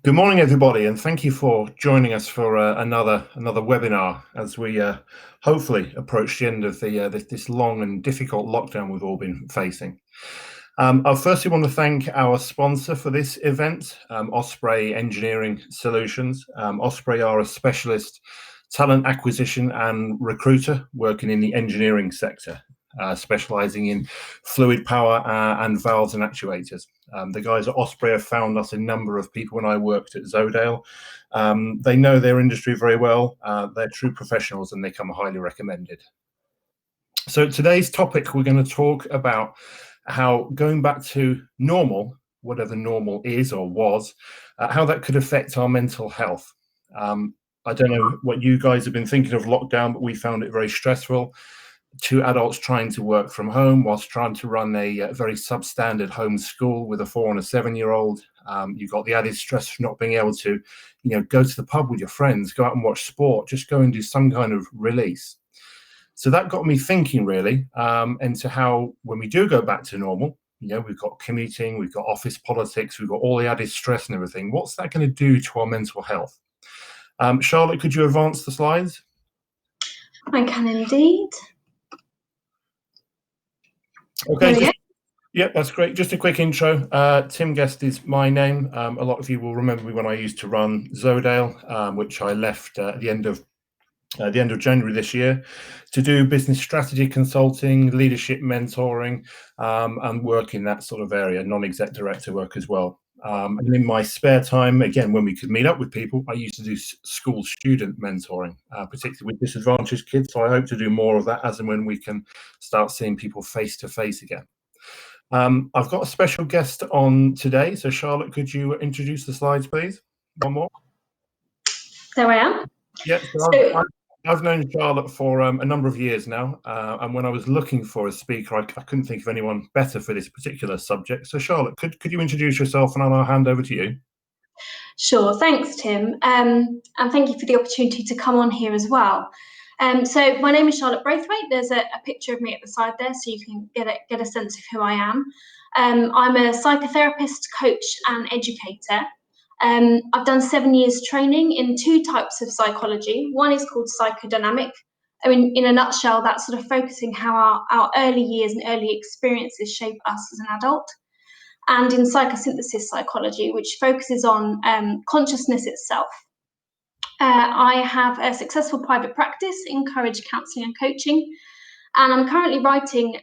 Good morning, everybody, and thank you for joining us for another webinar as we hopefully approach the end of this long and difficult lockdown we've all been facing. I firstly want to thank our sponsor for this event, Osprey Engineering Solutions. Osprey are a specialist talent acquisition and recruiter working in the engineering sector, specializing in fluid power and valves and actuators. The guys at Osprey have found us a number of people when I worked at Zodale. They know their industry very well. They're true professionals and they come highly recommended. So today's topic, we're going to talk about how going back to normal, whatever normal is or was, how that could affect our mental health. I don't know what you guys have been thinking of lockdown, but we found it very stressful. Two adults trying to work from home whilst trying to run a very substandard home school with a 4 and a 7-year-old. You've got the added stress of not being able to, go to the pub with your friends, go out and watch sport, just go and do some kind of release. So that got me thinking really into how, when we do go back to normal, we've got commuting, we've got office politics, we've got all the added stress and everything. What's that going to do to our mental health? Charlotte, could you advance the slides? I can indeed. Okay. Yeah, that's great. Just a quick intro. Tim Guest is my name. A lot of you will remember me when I used to run Zodale, which I left at the end of January this year to do business strategy consulting, leadership mentoring, and work in that sort of area, non-exec director work as well. And in my spare time, again, when we could meet up with people, I used to do school student mentoring, particularly with disadvantaged kids. So I hope to do more of that as and when we can start seeing people face to face again. I've got a special guest on today. So Charlotte, could you introduce the slides, please? One more. There I am. Yeah, so I've known Charlotte for a number of years now, and when I was looking for a speaker, I couldn't think of anyone better for this particular subject. So Charlotte, could you introduce yourself, and I'll hand over to you. Sure, thanks, Tim, and thank you for the opportunity to come on here as well. So my name is Charlotte Braithwaite. There's a picture of me at the side there, so you can get a sense of who I am. I'm a psychotherapist, coach, and educator. I've done 7 years training in 2 types of psychology. One is called psychodynamic. I mean, in a nutshell, that's sort of focusing how our early years and early experiences shape us as an adult. And in psychosynthesis psychology, which focuses on consciousness itself. I have a successful private practice in courage counselling and coaching, and I'm currently writing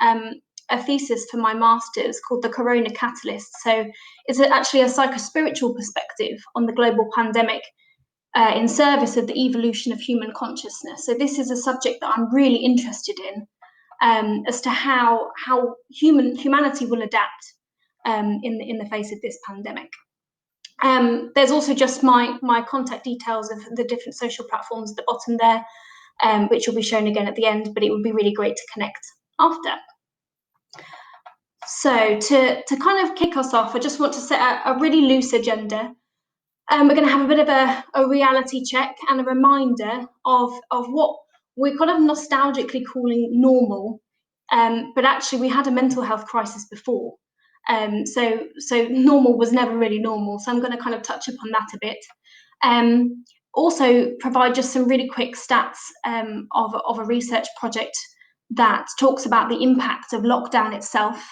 a thesis for my master's called The Corona Catalyst. So it's actually a psychospiritual perspective on the global pandemic in service of the evolution of human consciousness. So this is a subject that I'm really interested in, as to how humanity will adapt in the face of this pandemic. There's also just my contact details of the different social platforms at the bottom there, which will be shown again at the end, but it would be really great to connect after. So to kind of kick us off, I just want to set a really loose agenda. We're going to have a bit of a reality check and a reminder of what we're kind of nostalgically calling normal, but actually we had a mental health crisis before. So normal was never really normal. So I'm going to kind of touch upon that a bit. Also provide just some really quick stats of a research project that talks about the impact of lockdown itself.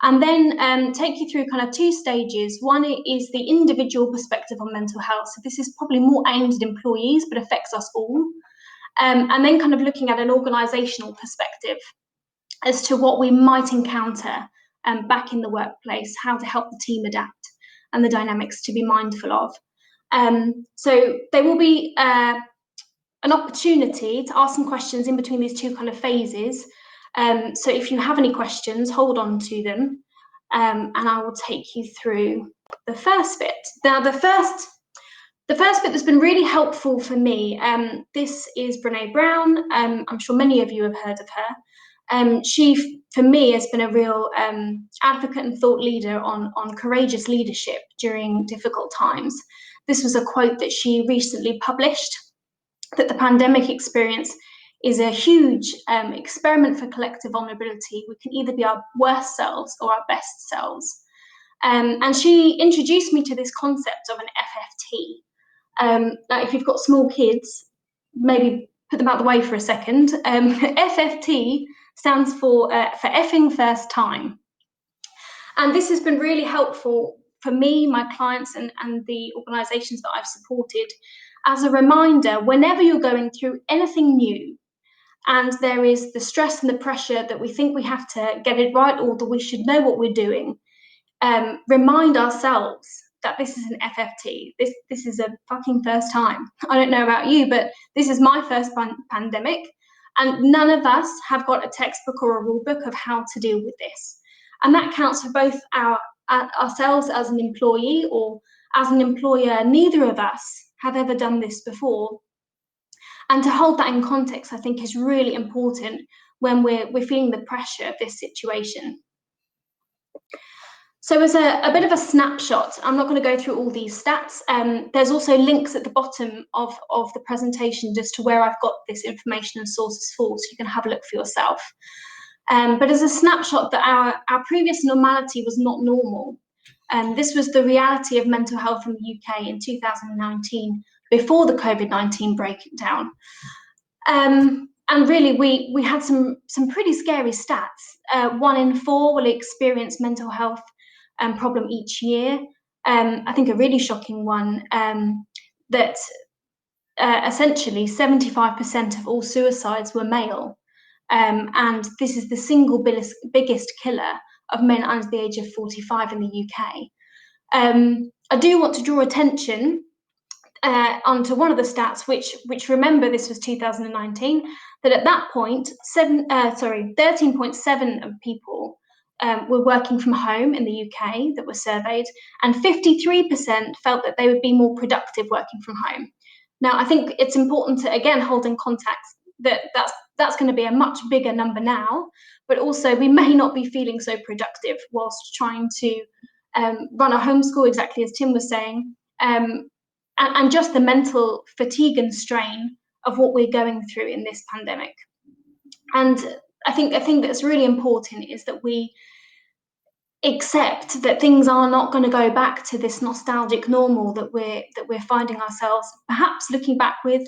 And then take you through kind of 2 stages. One is the individual perspective on mental health. So this is probably more aimed at employees, but affects us all. And then kind of looking at an organisational perspective as to what we might encounter back in the workplace, how to help the team adapt, and the dynamics to be mindful of. So there will be an opportunity to ask some questions in between these 2 kind of phases. So if you have any questions, hold on to them, and I will take you through the first bit. Now, the first bit that's been really helpful for me, this is Brené Brown. I'm sure many of you have heard of her. She, for me, has been a real advocate and thought leader on courageous leadership during difficult times. This was a quote that she recently published, that the pandemic experience is a huge experiment for collective vulnerability. We can either be our worst selves or our best selves. And she introduced me to this concept of an FFT. Like if you've got small kids, maybe put them out the way for a second. FFT stands for effing first time. And this has been really helpful for me, my clients, and the organisations that I've supported, as a reminder, whenever you're going through anything new, and there is the stress and the pressure that we think we have to get it right, or that we should know what we're doing, remind ourselves that this is an FFT. This is a fucking first time. I don't know about you, but this is my first pandemic, and none of us have got a textbook or a rule book of how to deal with this. And that counts for both ourselves as an employee or as an employer. Neither of us have ever done this before. And to hold that in context, I think, is really important when we're feeling the pressure of this situation. So as a bit of a snapshot, I'm not going to go through all these stats. There's also links at the bottom of the presentation just to where I've got this information and sources for, so you can have a look for yourself. But as a snapshot, that our previous normality was not normal. This was the reality of mental health in the UK in 2019, before the COVID-19 breakdown. And really, we had some pretty scary stats. 1 in 4 will experience mental health problem each year. I think a really shocking one, that essentially 75% of all suicides were male. And this is the single biggest killer of men under the age of 45 in the UK. I do want to draw attention onto one of the stats, which remember, this was 2019, that at that point, 13.7 of people were working from home in the UK that were surveyed, and 53% felt that they would be more productive working from home. Now, I think it's important to, again, hold in context that that's going to be a much bigger number now, but also we may not be feeling so productive whilst trying to run a homeschool, exactly as Tim was saying, and just the mental fatigue and strain of what we're going through in this pandemic. And I think a thing that's really important is that we accept that things are not going to go back to this nostalgic normal that we're finding ourselves perhaps looking back with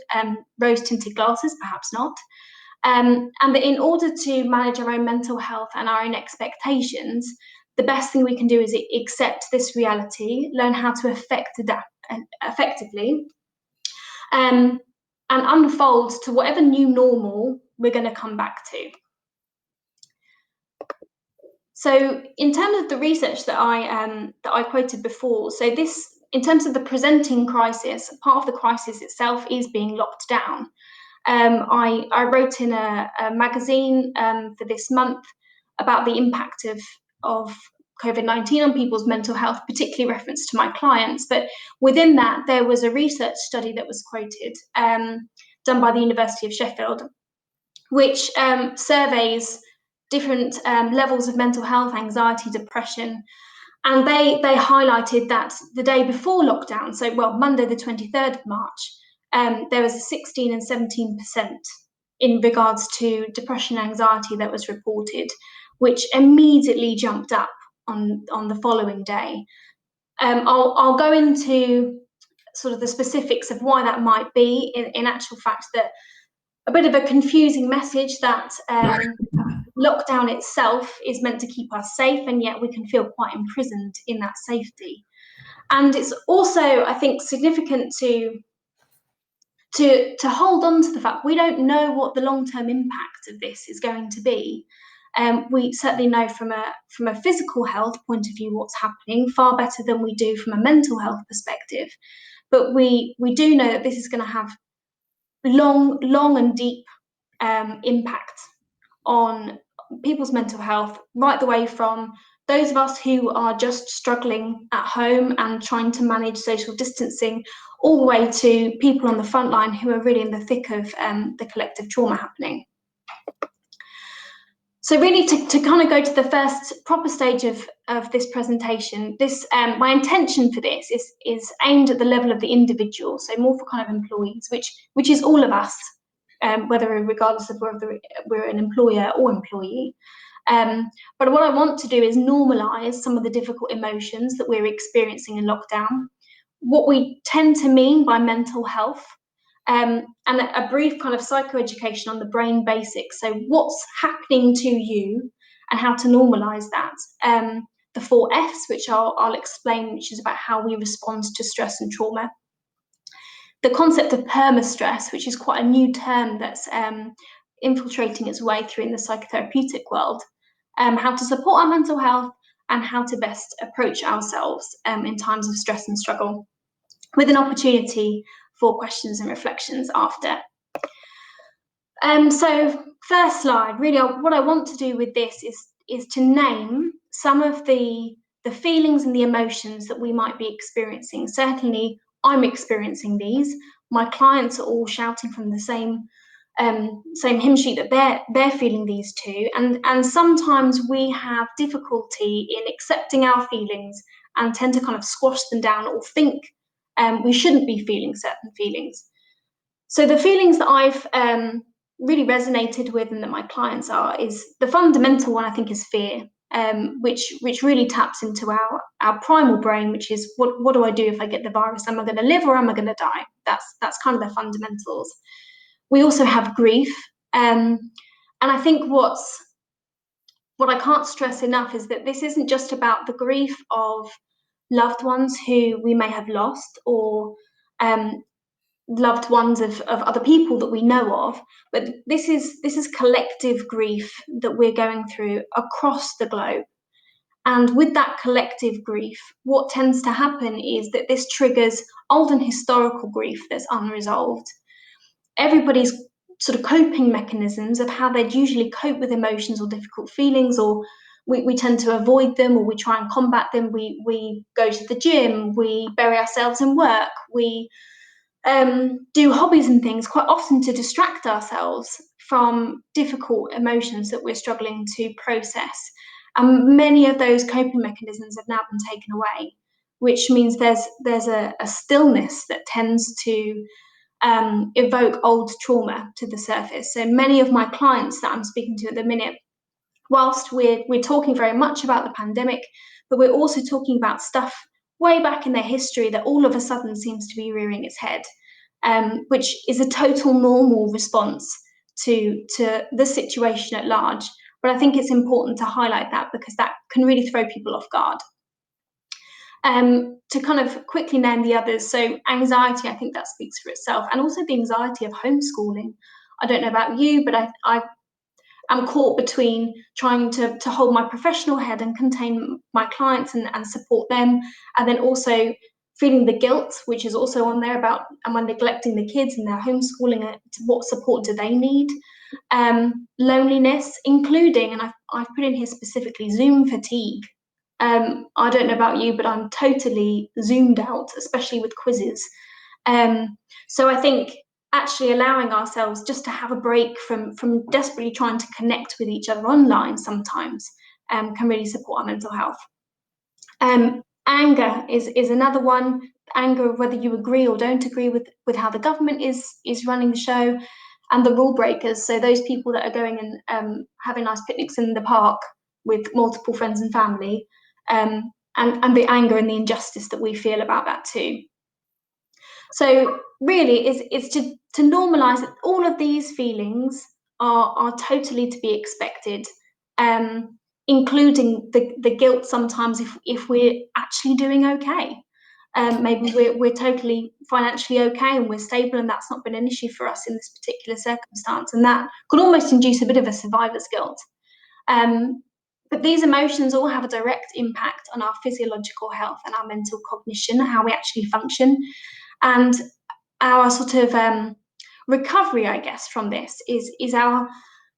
rose-tinted glasses, perhaps not. And that in order to manage our own mental health and our own expectations, the best thing we can do is accept this reality, learn how to adapt effectively, and unfold to whatever new normal we're going to come back to. So in terms of the research that I quoted before, so this, in terms of the presenting crisis, part of the crisis itself is being locked down. I wrote in a magazine for this month about the impact of COVID-19 on people's mental health, particularly reference to my clients. But within that, there was a research study that was quoted, done by the University of Sheffield, which surveys different levels of mental health, anxiety, depression. And they highlighted that the day before lockdown, so Monday the 23rd of March, there was a 16 and 17% in regards to depression and anxiety that was reported, which immediately jumped up on the following day. I'll go into sort of the specifics of why that might be. In actual fact, that a bit of a confusing message that lockdown itself is meant to keep us safe, and yet we can feel quite imprisoned in that safety. And it's also, I think, significant to hold on to the fact we don't know what the long-term impact of this is going to be. We certainly know from a physical health point of view what's happening far better than we do from a mental health perspective. But we do know that this is going to have long and deep impact on people's mental health, right the way from those of us who are just struggling at home and trying to manage social distancing, all the way to people on the front line who are really in the thick of the collective trauma happening. So really, to kind of go to the first proper stage of this presentation, my intention for this is aimed at the level of the individual, so more for kind of employees, which is all of us, whether regardless of whether we're an employer or employee. But what I want to do is normalise some of the difficult emotions that we're experiencing in lockdown, what we tend to mean by mental health, and a brief kind of psychoeducation on the brain basics. So what's happening to you and how to normalise that. The 4 Fs, which I'll explain, which is about how we respond to stress and trauma. The concept of perma-stress, which is quite a new term that's infiltrating its way through in the psychotherapeutic world, how to support our mental health and how to best approach ourselves in times of stress and struggle, with an opportunity for questions and reflections after. So first slide, really what I want to do with this is to name some of the feelings and the emotions that we might be experiencing. Certainly I'm experiencing these. My clients are all shouting from the same hymn sheet that they're feeling these too. And sometimes we have difficulty in accepting our feelings and tend to kind of squash them down or think we shouldn't be feeling certain feelings. So the feelings that I've really resonated with and that my clients are is the fundamental one, I think, is fear, which really taps into our primal brain, which is what do I do if I get the virus? Am I going to live or am I going to die? That's kind of the fundamentals. We also have grief, and I think what I can't stress enough is that this isn't just about the grief of loved ones who we may have lost, or loved ones of other people that we know of, but this is collective grief that we're going through across the globe. And with that collective grief, what tends to happen is that this triggers old and historical grief that's unresolved. Everybody's sort of coping mechanisms of how they'd usually cope with emotions or difficult feelings, or we tend to avoid them, or we try and combat them. We go to the gym, we bury ourselves in work, we do hobbies and things quite often to distract ourselves from difficult emotions that we're struggling to process. And many of those coping mechanisms have now been taken away, which means there's a stillness that tends to evoke old trauma to the surface. So many of my clients that I'm speaking to at the minute, whilst we're talking very much about the pandemic, but we're also talking about stuff way back in their history that all of a sudden seems to be rearing its head, which is a total normal response to the situation at large. But I think it's important to highlight that because that can really throw people off guard. To kind of quickly name the others, so anxiety, I think that speaks for itself, and also the anxiety of homeschooling. I don't know about you, but I'm caught between trying to hold my professional head and contain my clients and support them, and then also feeling the guilt, which is also on there about am I neglecting the kids and their homeschooling, what support do they need? Loneliness, including, and I've put in here specifically, Zoom fatigue. I don't know about you, but I'm totally zoomed out, especially with quizzes. So I think actually allowing ourselves just to have a break from desperately trying to connect with each other online sometimes can really support our mental health. Anger is another one. Anger, whether you agree or don't agree with how the government is running the show, and the rule breakers. So those people that are going and having nice picnics in the park with multiple friends and family, and the anger and the injustice that we feel about that too. So really, it's to normalise that all of these feelings are totally to be expected, including the guilt sometimes if we're actually doing okay. Maybe we're totally financially okay and we're stable, and that's not been an issue for us in this particular circumstance, and that could almost induce a bit of a survivor's guilt. But these emotions all have a direct impact on our physiological health and our mental cognition, how we actually function. And our sort of recovery, I guess, from this is our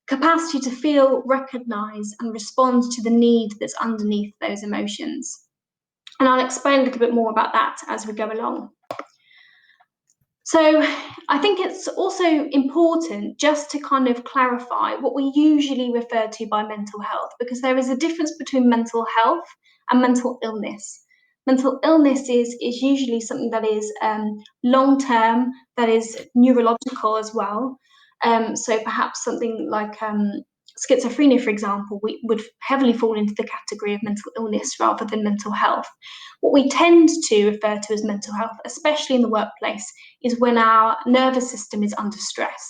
capacity to feel, recognise and respond to the need that's underneath those emotions. And I'll explain a little bit more about that as we go along. So I think it's also important just to kind of clarify what we usually refer to by mental health, because there is a difference between mental health and mental illness. Mental illness is usually something that is long-term, that is neurological as well. So perhaps something like schizophrenia, for example, would heavily fall into the category of mental illness rather than mental health. What we tend to refer to as mental health, especially in the workplace, is when our nervous system is under stress.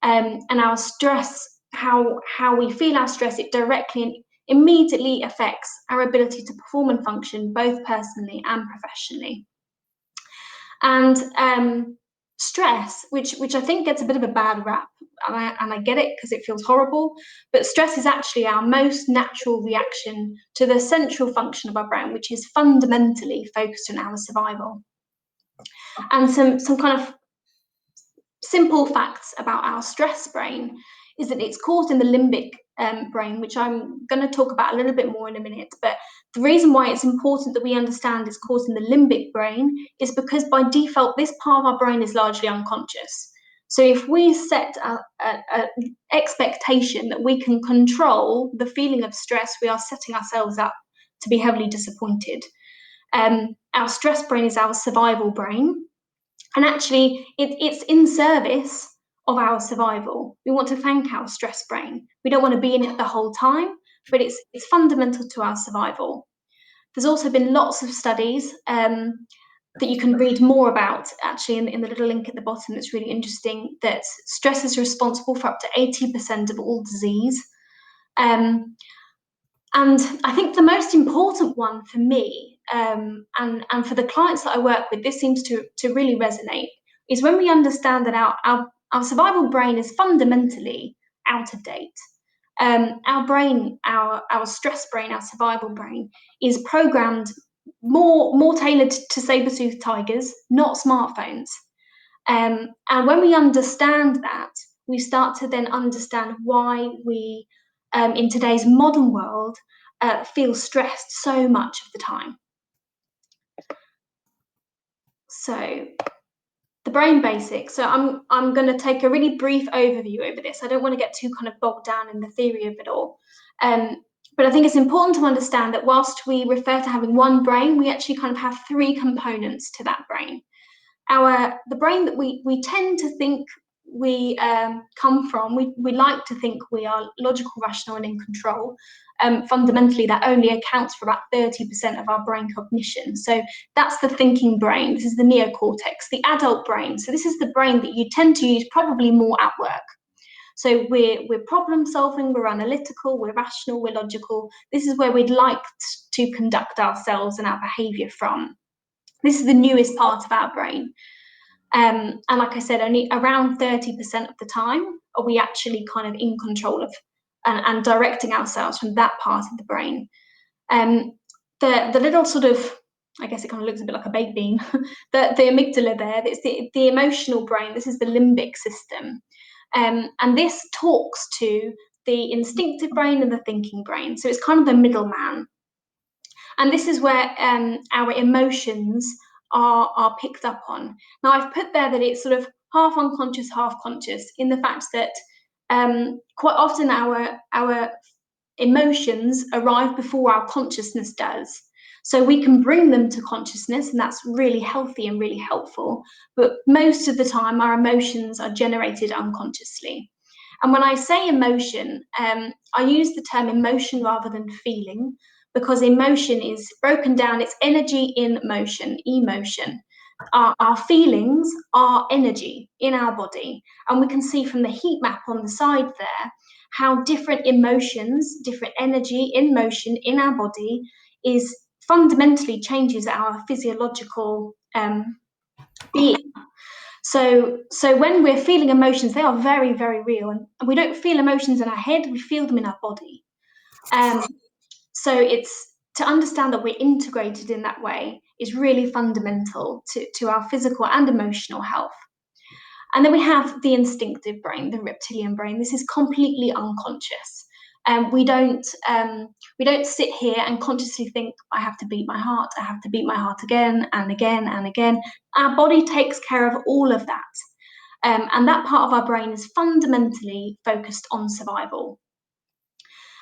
And our stress, how we feel our stress, it directly and immediately affects our ability to perform and function both personally and professionally. And stress, which I think gets a bit of a bad rap, and I get it because it feels horrible, but stress is actually our most natural reaction to the central function of our brain, which is fundamentally focused on our survival. And some kind of simple facts about our stress brain is that it's caused in the limbic brain, which I'm going to talk about a little bit more in a minute. But the reason why it's important that we understand it's caused in the limbic brain is because by default, this part of our brain is largely unconscious. So if we set an expectation that we can control the feeling of stress, we are setting ourselves up to be heavily disappointed. Our stress brain is our survival brain. And actually, it's in service of our survival. We want to thank our stress brain. We don't want to be in it the whole time, but it's fundamental to our survival. There's also been lots of studies that you can read more about, actually, in the little link at the bottom that's really interesting, that stress is responsible for up to 80% of all disease. And I think the most important one for me, and for the clients that I work with, this seems to really resonate, is when we understand that our survival brain is fundamentally out of date. Our brain, our stress brain, our survival brain, is programmed more tailored to saber-toothed tigers, not smartphones. And when we understand that, we start to then understand why we, in today's modern world, feel stressed so much of the time. So, the brain basics. So I'm going to take a really brief overview over this. I don't want to get too kind of bogged down in the theory of it all. But I think it's important to understand that whilst we refer to having one brain, we actually kind of have three components to that brain. The brain that we tend to think we come from, we like to think we are logical, rational, and in control. Fundamentally, that only accounts for about 30% of our brain cognition. So that's the thinking brain. This is the neocortex, the adult brain. So this is the brain that you tend to use probably more at work. So we're problem solving, we're analytical, we're rational, we're logical. This is where we'd like to conduct ourselves and our behavior from. This is the newest part of our brain. And like I said, only around 30% of the time are we actually kind of in control of and directing ourselves from that part of the brain. The little sort of, I guess it kind of looks a bit like a baked bean, the amygdala there, it's the emotional brain. This is the limbic system. And this talks to the instinctive brain and the thinking brain. So it's kind of the middleman. And this is where our emotions are picked up on. Now, I've put there that it's sort of half unconscious, half conscious, in the fact that quite often our emotions arrive before our consciousness does. So we can bring them to consciousness, and that's really healthy and really helpful. But most of the time, our emotions are generated unconsciously. And when I say emotion, I use the term emotion rather than feeling, because emotion is broken down, it's energy in motion, emotion. Our feelings are energy in our body. And we can see from the heat map on the side there how different emotions, different energy in motion in our body is fundamentally changes our physiological being. So when we're feeling emotions, they are very, very real. And we don't feel emotions in our head, we feel them in our body. So it's to understand that we're integrated in that way is really fundamental to our physical and emotional health. And then we have the instinctive brain, the reptilian brain. This is completely unconscious. We don't sit here and consciously think, I have to beat my heart, I have to beat my heart again and again and again. Our body takes care of all of that. And that part of our brain is fundamentally focused on survival.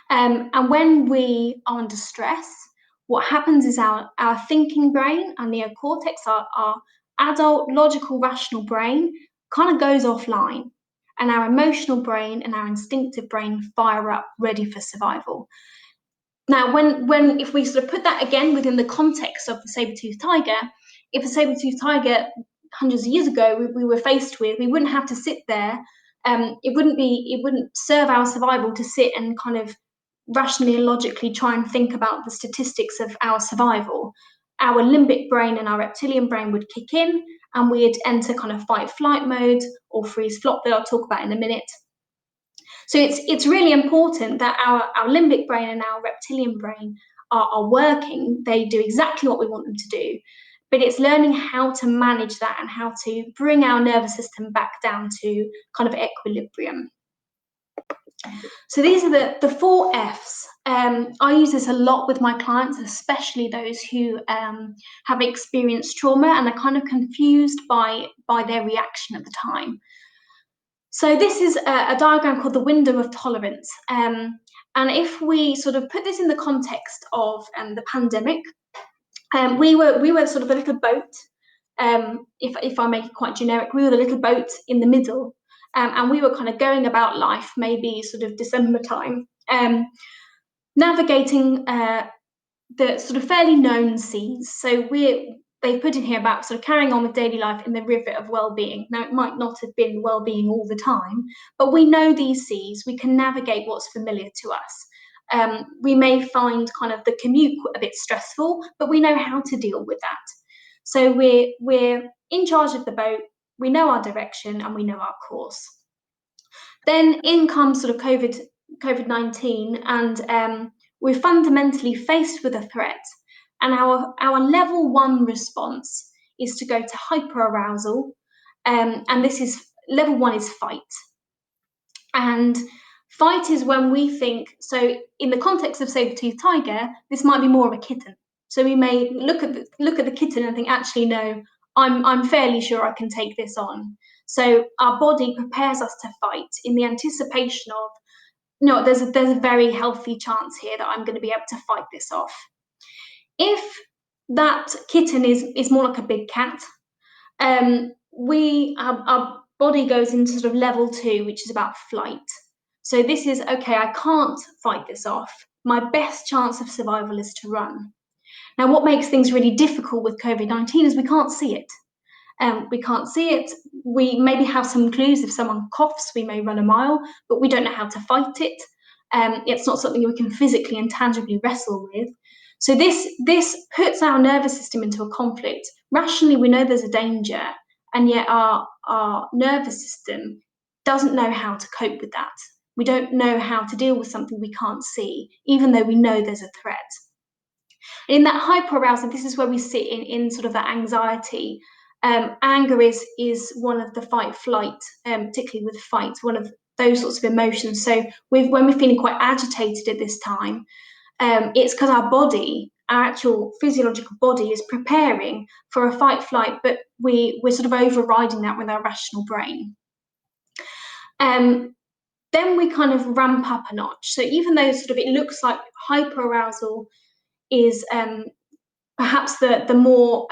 And when we are under stress, what happens is our thinking brain, our neocortex, our adult, logical, rational brain kind of goes offline. and our emotional brain and our instinctive brain fire up, ready for survival. Now, if we sort of put that again within the context of the saber-toothed tiger, if a saber-toothed tiger hundreds of years ago we were faced with, we wouldn't have to sit there. It wouldn't serve our survival to sit and kind of rationally and logically try and think about the statistics of our survival. Our limbic brain and our reptilian brain would kick in, and we'd enter kind of fight-flight mode or freeze-flop that I'll talk about in a minute. So it's really important that our limbic brain and our reptilian brain are working. They do exactly what we want them to do, but it's learning how to manage that and how to bring our nervous system back down to kind of equilibrium. So these are the 4 Fs. I use this a lot with my clients, especially those who have experienced trauma and are kind of confused by their reaction at the time. So this is a diagram called the window of tolerance. And if we sort of put this in the context of the pandemic, we were sort of a little boat. If I make it quite generic, we were the little boat in the middle, and we were kind of going about life, maybe sort of December time, navigating the sort of fairly known seas. So they put in here about sort of carrying on with daily life in the river of well-being. Now, it might not have been well-being all the time, but we know these seas. We can navigate what's familiar to us. We may find kind of the commute a bit stressful, but we know how to deal with that. So we're in charge of the boat, we know our direction, and we know our course. Then in comes sort of COVID-19, and we're fundamentally faced with a threat. And our level 1 response is to go to hyperarousal, and this is level 1 is fight. And fight is when we think, so in the context of saber-toothed tiger, this might be more of a kitten. So we may look at the kitten and think, actually, no, I'm fairly sure I can take this on. So our body prepares us to fight in the anticipation of, no, there's a very healthy chance here that I'm going to be able to fight this off. If that kitten is more like a big cat, our body goes into sort of level 2, which is about flight. So this is, okay, I can't fight this off. My best chance of survival is to run. Now, what makes things really difficult with COVID-19 is we can't see it. We can't see it. We maybe have some clues. If someone coughs, we may run a mile, but we don't know how to fight it. It's not something we can physically and tangibly wrestle with. So this puts our nervous system into a conflict. Rationally, we know there's a danger, and yet our nervous system doesn't know how to cope with that. We don't know how to deal with something we can't see, even though we know there's a threat. In that hyperarousal, this is where we sit in sort of that anxiety. Anger is one of the fight-flight, particularly with fight, one of those sorts of emotions. So when we're feeling quite agitated at this time, it's because our body, our actual physiological body, is preparing for a fight-flight, but we're sort of overriding that with our rational brain. Then we kind of ramp up a notch. So even though sort of it looks like hyperarousal is perhaps the more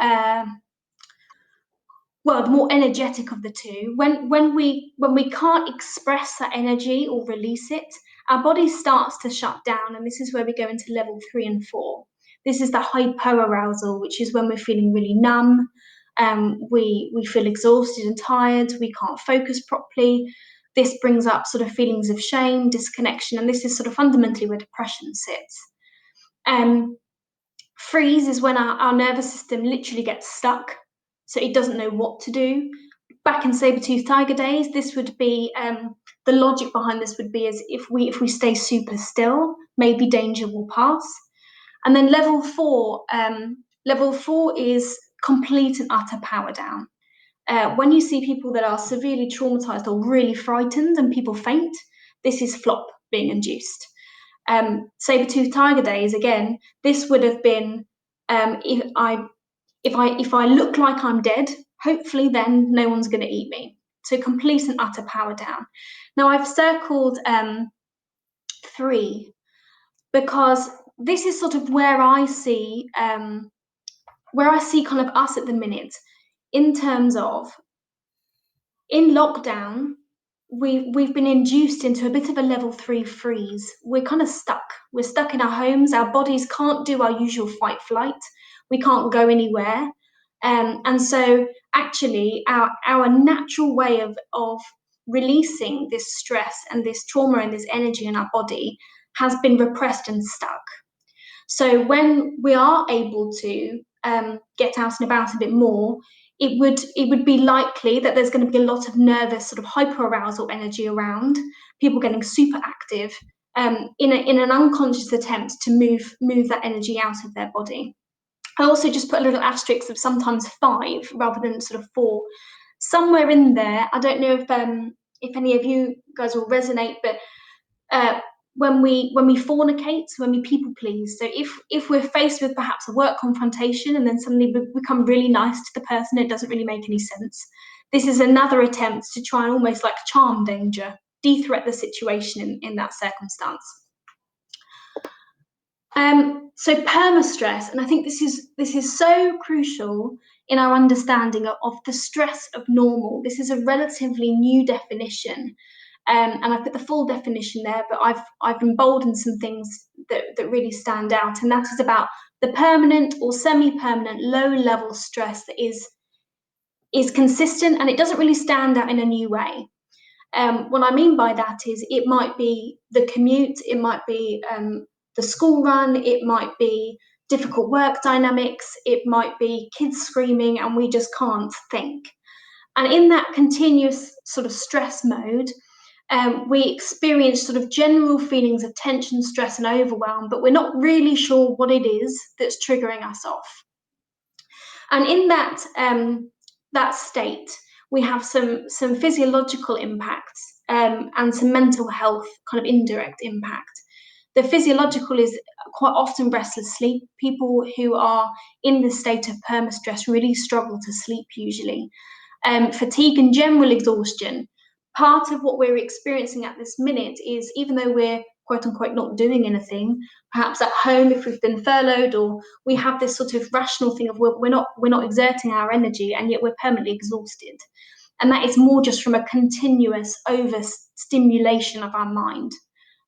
the more energetic of the two, when we can't express that energy or release it, our body starts to shut down, and this is where we go into level 3 and 4. This is the hyperarousal, which is when we're feeling really numb, we feel exhausted and tired, we can't focus properly. This brings up sort of feelings of shame, disconnection, and this is sort of fundamentally where depression sits. Freeze is when our nervous system literally gets stuck, so it doesn't know what to do. Back in saber-toothed tiger days, this would be the logic behind this would be as if we stay super still, maybe danger will pass. And then level 4 is complete and utter power down. When you see people that are severely traumatized or really frightened and people faint, this is flop being induced. Saber-toothed tiger days, again, this would have been if I look like I'm dead, hopefully then no one's going to eat me. So complete and utter power down. Now I've circled 3 because this is sort of where I see kind of us at the minute, in terms of in lockdown, we've been induced into a bit of a level 3 freeze. We're kind of stuck. We're stuck in our homes. Our bodies can't do our usual fight flight. We can't go anywhere. And so actually our natural way of releasing this stress and this trauma and this energy in our body has been repressed and stuck. So when we are able to get out and about a bit more, it would be likely that there's going to be a lot of nervous sort of hyperarousal energy around, people getting super active in an unconscious attempt to move that energy out of their body. I also just put a little asterisk of sometimes 5 rather than sort of 4. Somewhere in there, I don't know if any of you guys will resonate, but when we fornicate, when we people please. So if we're faced with perhaps a work confrontation and then suddenly we become really nice to the person, it doesn't really make any sense. This is another attempt to try and almost like charm danger, de-threat the situation in that circumstance. So perma-stress, and I think this is so crucial in our understanding of the stress of normal. This is a relatively new definition. And I put the full definition there, but I've emboldened some things that really stand out, and that is about the permanent or semi-permanent low-level stress that is consistent and it doesn't really stand out in a new way. What I mean by that is it might be the commute, it might be the school run, it might be difficult work dynamics, it might be kids screaming and we just can't think. And in that continuous sort of stress mode, we experience sort of general feelings of tension, stress, and overwhelm, but we're not really sure what it is that's triggering us off. And in that state, we have some physiological impacts and some mental health kind of indirect impact. The physiological is quite often restless sleep. People who are in this state of perma-stress really struggle to sleep usually. Fatigue and general exhaustion. Part of what we're experiencing at this minute is, even though we're quote unquote not doing anything, perhaps at home if we've been furloughed, or we have this sort of rational thing of we're not exerting our energy and yet we're permanently exhausted. And that is more just from a continuous overstimulation of our mind.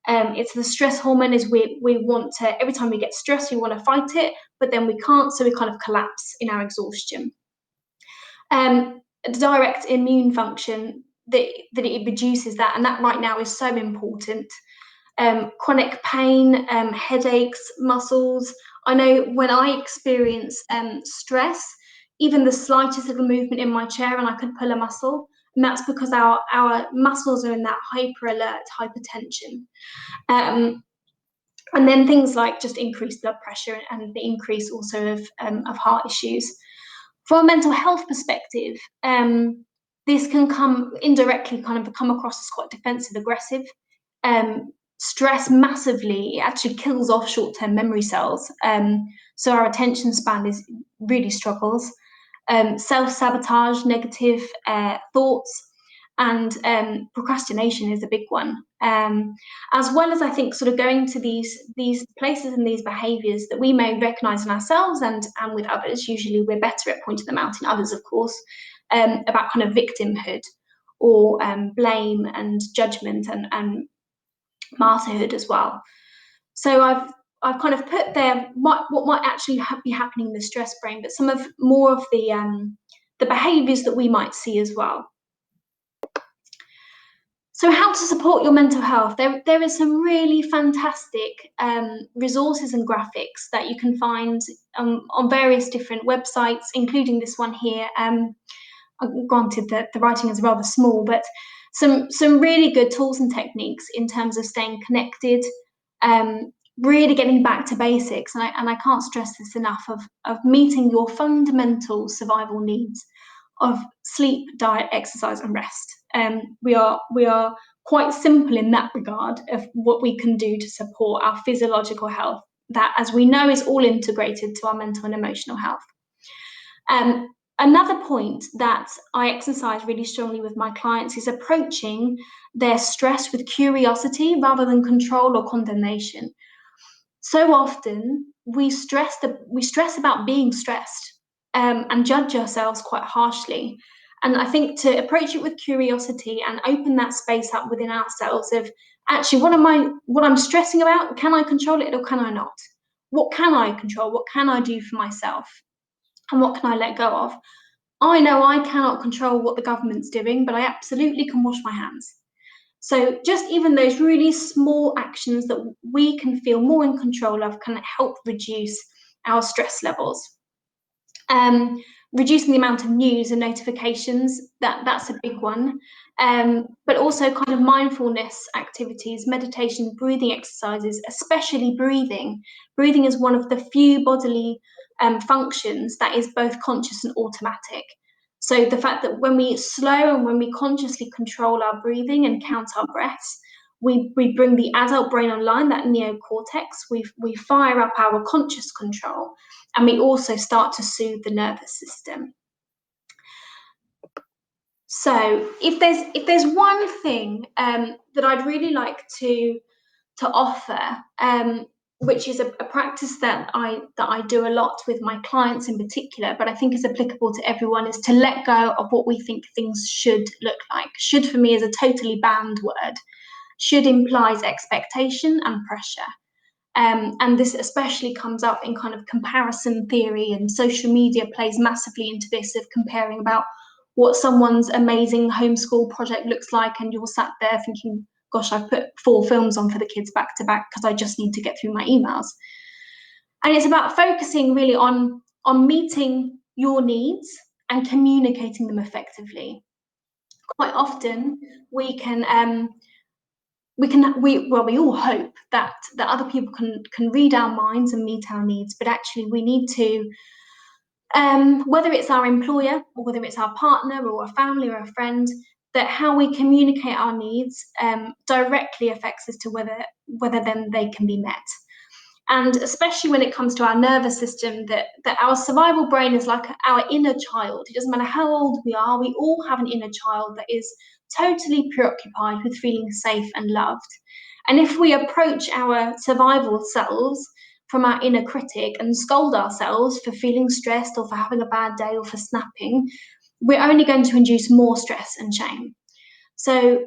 It's the stress hormone is we want to, every time we get stressed, we want to fight it, but then we can't, so we kind of collapse in our exhaustion. Direct immune function, that it reduces that, and that right now is so important. Chronic pain, headaches, muscles. I know when I experience stress, even the slightest little movement in my chair and I could pull a muscle, and that's because our muscles are in that hyper alert, hypertension. And then things like just increased blood pressure and the increase also of heart issues. From a mental health perspective, this can come indirectly, kind of come across as quite defensive, aggressive. Stress massively, it actually kills off short-term memory cells. So our attention span really struggles. Self-sabotage, negative thoughts, and procrastination is a big one. As well as I think sort of going to these places and these behaviours that we may recognise in ourselves and with others. Usually we're better at pointing them out in others, of course, about kind of victimhood or blame and judgment and martyrhood as well. So I've kind of put there what might actually be happening in the stress brain, but some of more of the behaviours that we might see as well. So how to support your mental health? There is some really fantastic resources and graphics that you can find on various different websites, including this one here. Granted that the writing is rather small, but some really good tools and techniques in terms of staying connected, really getting back to basics. And I can't stress this enough of meeting your fundamental survival needs of sleep, diet, exercise, and rest. We are quite simple in that regard of what we can do to support our physiological health, that, as we know, is all integrated to our mental and emotional health. Another point that I exercise really strongly with my clients is approaching their stress with curiosity rather than control or condemnation. So often we stress about being stressed and judge ourselves quite harshly. And I think to approach it with curiosity and open that space up within ourselves of actually what I'm stressing about, can I control it or can I not? What can I control? What can I do for myself? And what can I let go of? I know I cannot control what the government's doing, but I absolutely can wash my hands. So just even those really small actions that we can feel more in control of can help reduce our stress levels. Reducing the amount of news and notifications, that's a big one. But also kind of mindfulness activities, meditation, breathing exercises, especially breathing. Breathing is one of the few bodily functions that is both conscious and automatic. So the fact that when we slow and when we consciously control our breathing and count our breaths, we bring the adult brain online, that neocortex, we fire up our conscious control, and we also start to soothe the nervous system. So if there's one thing that I'd really like to offer, which is a practice that I do a lot with my clients in particular, but I think is applicable to everyone, is to let go of what we think things should look like. Should for me is a totally banned word. Should implies expectation and pressure. And this especially comes up in kind of comparison theory, and social media plays massively into this, of comparing about what someone's amazing homeschool project looks like, and you're sat there thinking, gosh, I've put 4 films on for the kids back to back because I just need to get through my emails. And it's about focusing really on meeting your needs and communicating them effectively. Quite often we all hope that other people can read our minds and meet our needs, but actually we need to, whether it's our employer or whether it's our partner or a family or a friend, that how we communicate our needs directly affects as to whether then they can be met. And especially when it comes to our nervous system, that our survival brain is like our inner child. It doesn't matter how old we are, we all have an inner child that is totally preoccupied with feeling safe and loved. And if we approach our survival selves from our inner critic and scold ourselves for feeling stressed or for having a bad day or for snapping, we're only going to induce more stress and shame. So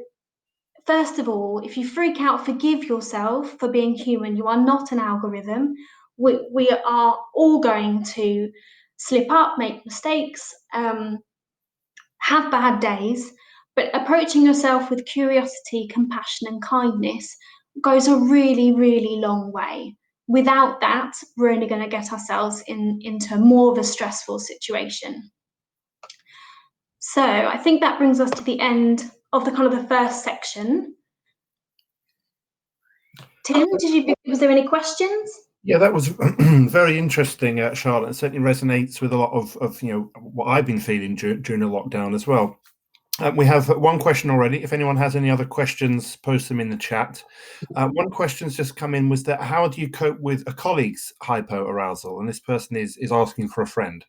first of all, if you freak out, forgive yourself for being human. You are not an algorithm. We are all going to slip up, make mistakes, have bad days, but approaching yourself with curiosity, compassion, and kindness goes a really, really long way. Without that, we're only going to get ourselves into more of a stressful situation. So I think that brings us to the end of the kind of the first section. Tim, was there any questions? Yeah, that was very interesting, Charlotte. It certainly resonates with a lot of what I've been feeling during the lockdown as well. We have one question already. If anyone has any other questions, post them in the chat. One question's just come in, was that how do you cope with a colleague's hypoarousal? And this person is asking for a friend.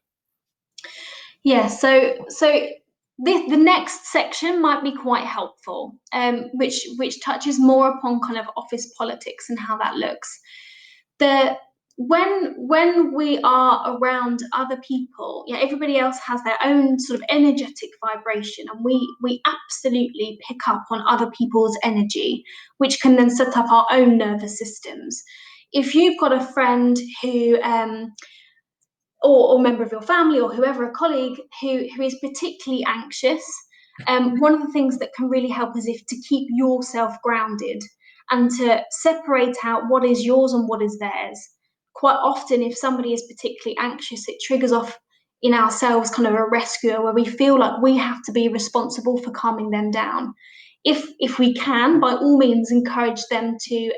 Yeah, so the next section might be quite helpful, which touches more upon kind of office politics and how that looks. When we are around other people, everybody else has their own sort of energetic vibration, and we absolutely pick up on other people's energy, which can then set up our own nervous systems. If you've got a friend who or member of your family or whoever, a colleague who is particularly anxious, one of the things that can really help is if to keep yourself grounded and to separate out what is yours and what is theirs. Quite often, if somebody is particularly anxious, it triggers off in ourselves kind of a rescuer where we feel like we have to be responsible for calming them down. If we can, by all means, encourage them to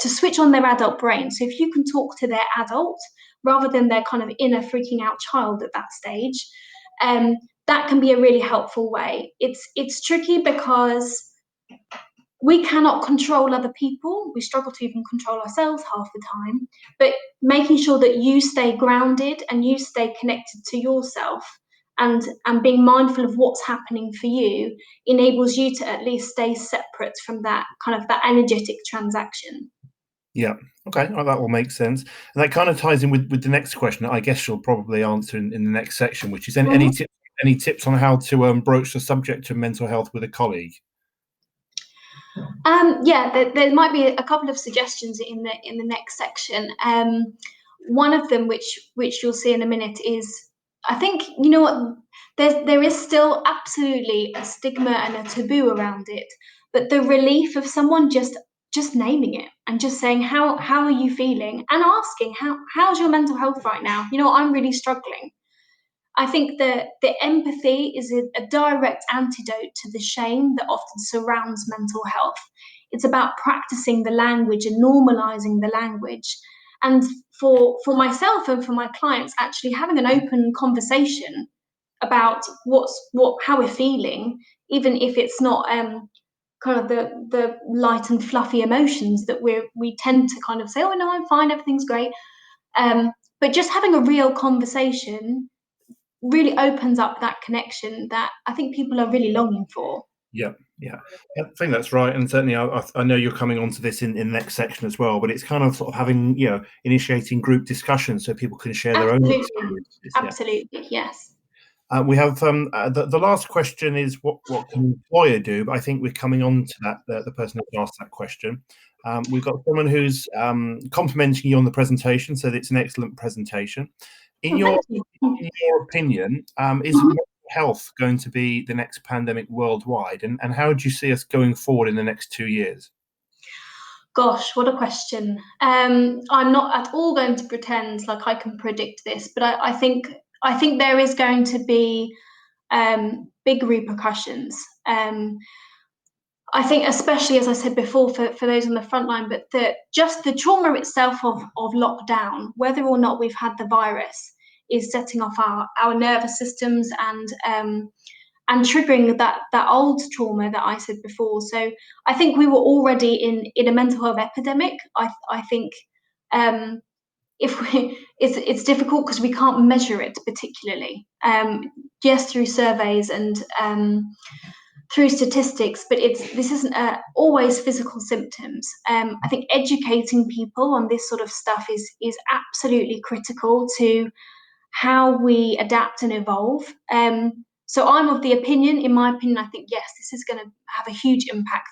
switch on their adult brain. So if you can talk to their adult rather than their kind of inner freaking out child at that stage, that can be a really helpful way. It's tricky because we cannot control other people. We struggle to even control ourselves half the time. But making sure that you stay grounded and you stay connected to yourself and being mindful of what's happening for you enables you to at least stay separate from that kind of that energetic transaction. Yeah. Okay. Well, that will make sense. And that kind of ties in with the next question that I guess you'll probably answer in the next section, which is any tips any tips on how to broach the subject of mental health with a colleague? There might be a couple of suggestions in the next section. One of them, which you'll see in a minute, is I think you know what there is still absolutely a stigma and a taboo around it, but the relief of someone just naming it and just saying how are you feeling and asking how's your mental health right now? You know, I'm really struggling. I think that the empathy is a direct antidote to the shame that often surrounds mental health. It's about practicing the language and normalizing the language. And for myself and for my clients, actually having an open conversation about how we're feeling, even if it's not kind of the light and fluffy emotions that we tend to kind of say, oh no, I'm fine, everything's great. But just having a real conversation really opens up that connection that I think people are really longing for. Yeah, yeah, I think that's right, and certainly I know you're coming on to this in the next section as well. But it's kind of sort of having initiating group discussions so people can share their own Absolutely, experiences. Yeah. absolutely, yes. We have the last question is what can an employer do? But I think we're coming on to that, the person who asked that question. We've got someone who's complimenting you on the presentation, so it's an excellent presentation. In Well, your thank you. opinion, is Mhm. mental health going to be the next pandemic worldwide? And how do you see us going forward in the next 2 years? Gosh, what a question. I'm not at all going to pretend like I can predict this, but I think there is going to be big repercussions. I think, especially as I said before, for those on the front line, but just the trauma itself of lockdown, whether or not we've had the virus, is setting off our nervous systems and triggering that old trauma that I said before. So I think we were already in a mental health epidemic. I think if we it's difficult because we can't measure it particularly. Yes, through surveys and through statistics, but this isn't always physical symptoms. I think educating people on this sort of stuff is absolutely critical to how we adapt and evolve. So I'm of the opinion, in my opinion, I think yes, this is going to have a huge impact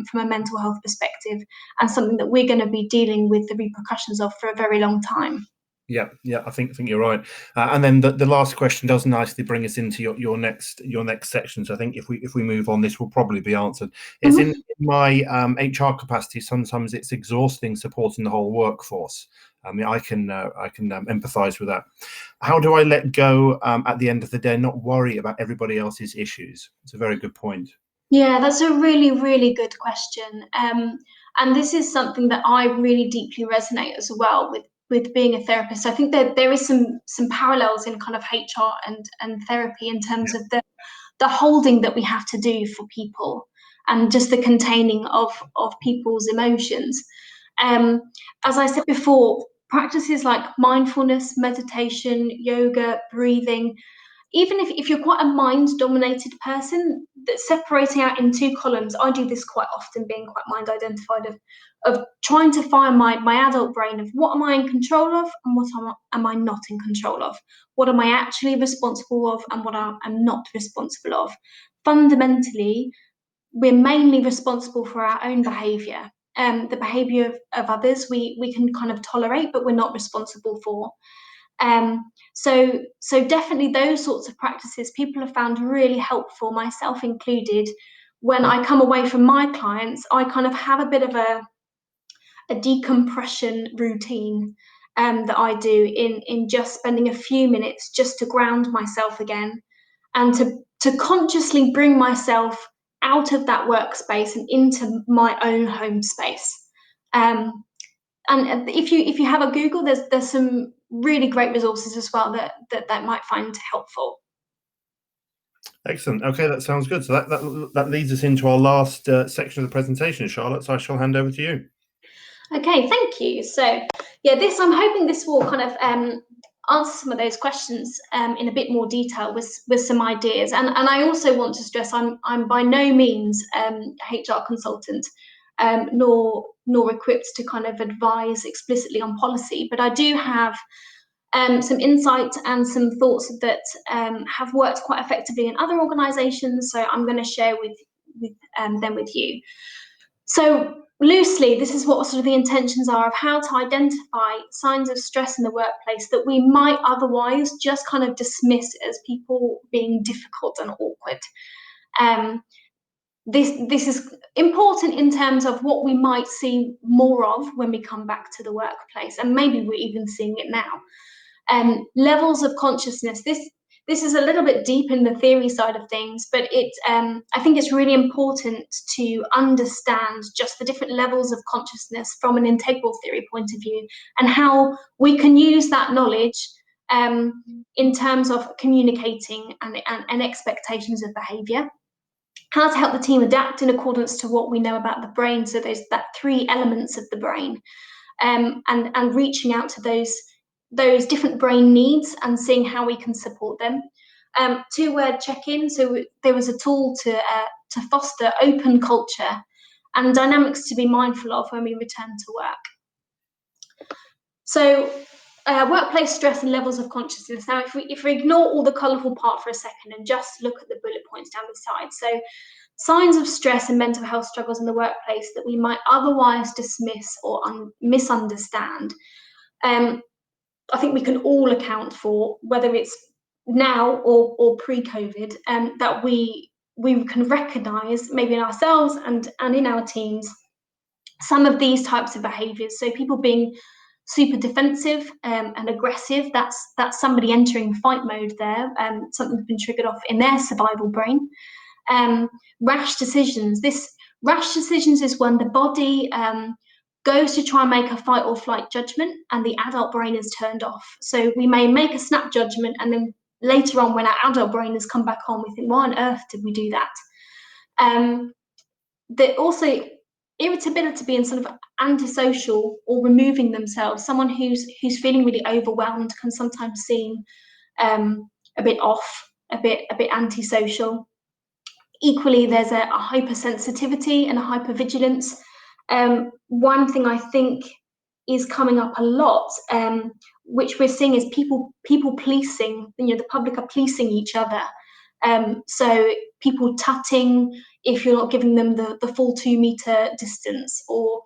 from a mental health perspective, and something that we're going to be dealing with the repercussions of for a very long time. Yeah, yeah, I think you're right. And then the last question does nicely bring us into your next section. So I think if we move on, this will probably be answered. It's in Mhm. my HR capacity. Sometimes it's exhausting supporting the whole workforce. I mean, I can empathise with that. How do I let go at the end of the day, and not worry about everybody else's issues? It's a very good point. Yeah, that's a really, really good question. And this is something that I really deeply resonate as well with being a therapist. I think that there is some parallels in kind of HR and therapy in terms of the holding that we have to do for people and just the containing of people's emotions. Um, as I said before, practices like mindfulness, meditation, yoga, breathing, even if you're quite a mind dominated person, that separating out in two columns, I do this quite often, being quite mind identified, of trying to find my adult brain of what am I in control of and what am I not in control of, what am I actually responsible of and what I'm not responsible of. Fundamentally, we're mainly responsible for our own behavior. The behavior of others we can kind of tolerate, but we're not responsible for. So definitely those sorts of practices people have found really helpful, myself included. When I come away from my clients, I kind of have a bit of a decompression routine that I do in just spending a few minutes just to ground myself again and to consciously bring myself out of that workspace and into my own home space. Um, and if you have a Google, there's some really great resources as well that might find helpful. Excellent. Okay, that sounds good. So that leads us into our last section of the presentation, Charlotte. So I shall hand over to you. Okay, thank you. So yeah, this I'm hoping this will kind of answer some of those questions in a bit more detail with some ideas. And I also want to stress I'm by no means HR consultant, nor equipped to kind of advise explicitly on policy, but I do have some insight and some thoughts that have worked quite effectively in other organisations. So I'm going to share them with you. So loosely, this is what sort of the intentions are of how to identify signs of stress in the workplace that we might otherwise just kind of dismiss as people being difficult and awkward. This is important in terms of what we might see more of when we come back to the workplace, and maybe we're even seeing it now. Levels of consciousness. This is a little bit deep in the theory side of things, but I think it's really important to understand just the different levels of consciousness from an integral theory point of view, and how we can use that knowledge in terms of communicating and expectations of behaviour. How to help the team adapt in accordance to what we know about the brain. So there's that 3 elements of the brain, and reaching out to those different brain needs and seeing how we can support them. 2-word check-in. So there was a tool to foster open culture and dynamics to be mindful of when we return to work. So workplace stress and levels of consciousness. Now, if we ignore all the colourful part for a second and just look at the bullet points down the side. So signs of stress and mental health struggles in the workplace that we might otherwise dismiss or misunderstand. I think we can all account for, whether it's now or pre-COVID, that we can recognise maybe in ourselves and in our teams some of these types of behaviours. So people being super defensive and aggressive, that's somebody entering fight mode there. Something's been triggered off in their survival brain. Rash decisions. Rash decisions is when the body goes to try and make a fight or flight judgment and the adult brain is turned off. So we may make a snap judgment, and then later on, when our adult brain has come back on, we think, why on earth did we do that? Also, irritability being sort of antisocial or removing themselves. Someone who's feeling really overwhelmed can sometimes seem a bit off, a bit antisocial. Equally, there's a hypersensitivity and a hypervigilance. One thing I think is coming up a lot, which we're seeing, is people policing. The public are policing each other. So people tutting if you're not giving them the full 2-meter distance, or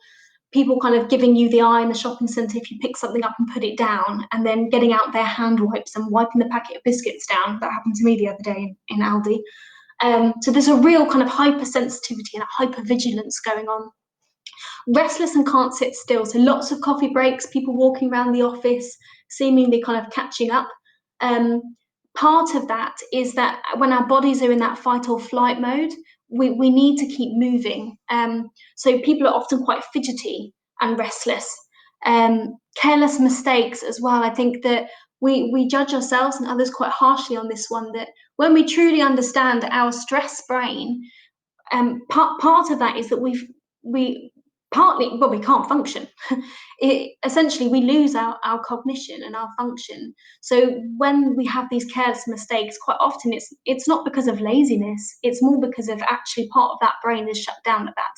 people kind of giving you the eye in the shopping centre if you pick something up and put it down, and then getting out their hand wipes and wiping the packet of biscuits down. That happened to me the other day in Aldi. So there's a real kind of hypersensitivity and a hypervigilance going on. Restless and can't sit still. So lots of coffee breaks, people walking around the office, seemingly kind of catching up. Part of that is that when our bodies are in that fight or flight mode, we need to keep moving. So people are often quite fidgety and restless. Careless mistakes as well. I think that we judge ourselves and others quite harshly on this one, that when we truly understand our stress brain, part of that is that we can't function. Essentially, we lose our cognition and our function. So when we have these careless mistakes, quite often it's not because of laziness, it's more because of actually part of that brain is shut down at that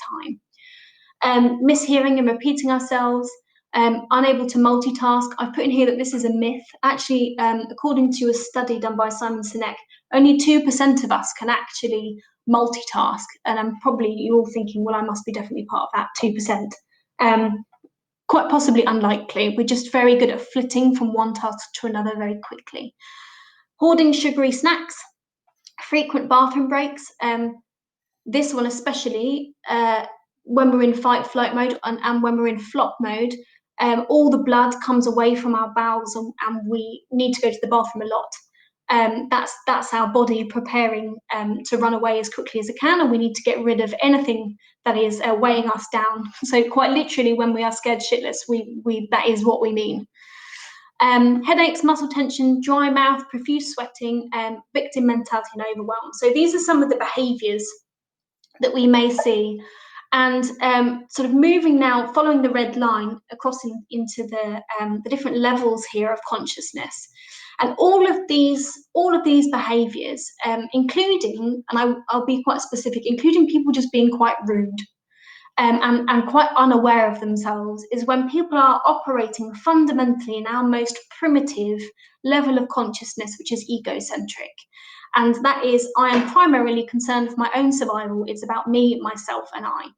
time. Mishearing and repeating ourselves, unable to multitask. I've put in here that this is a myth. Actually, according to a study done by Simon Sinek, only 2% of us can actually multitask, and I'm probably, you're all thinking, well, I must be definitely part of that 2%. Quite possibly unlikely. We're just very good at flitting from one task to another very quickly. Hoarding sugary snacks, frequent bathroom breaks. This one especially, when we're in fight flight mode and when we're in flop mode, all the blood comes away from our bowels and we need to go to the bathroom a lot. That's our body preparing to run away as quickly as it can, and we need to get rid of anything that is weighing us down. So quite literally, when we are scared shitless, that is what we mean. Headaches, muscle tension, dry mouth, profuse sweating, victim mentality and overwhelm. So these are some of the behaviours that we may see. And sort of moving now, following the red line across into the different levels here of consciousness. And all of these behaviours, including, and I'll be quite specific, including people just being quite rude. and quite unaware of themselves, is when people are operating fundamentally in our most primitive level of consciousness, which is egocentric. And that is, I am primarily concerned with my own survival. It's about me, myself, and I.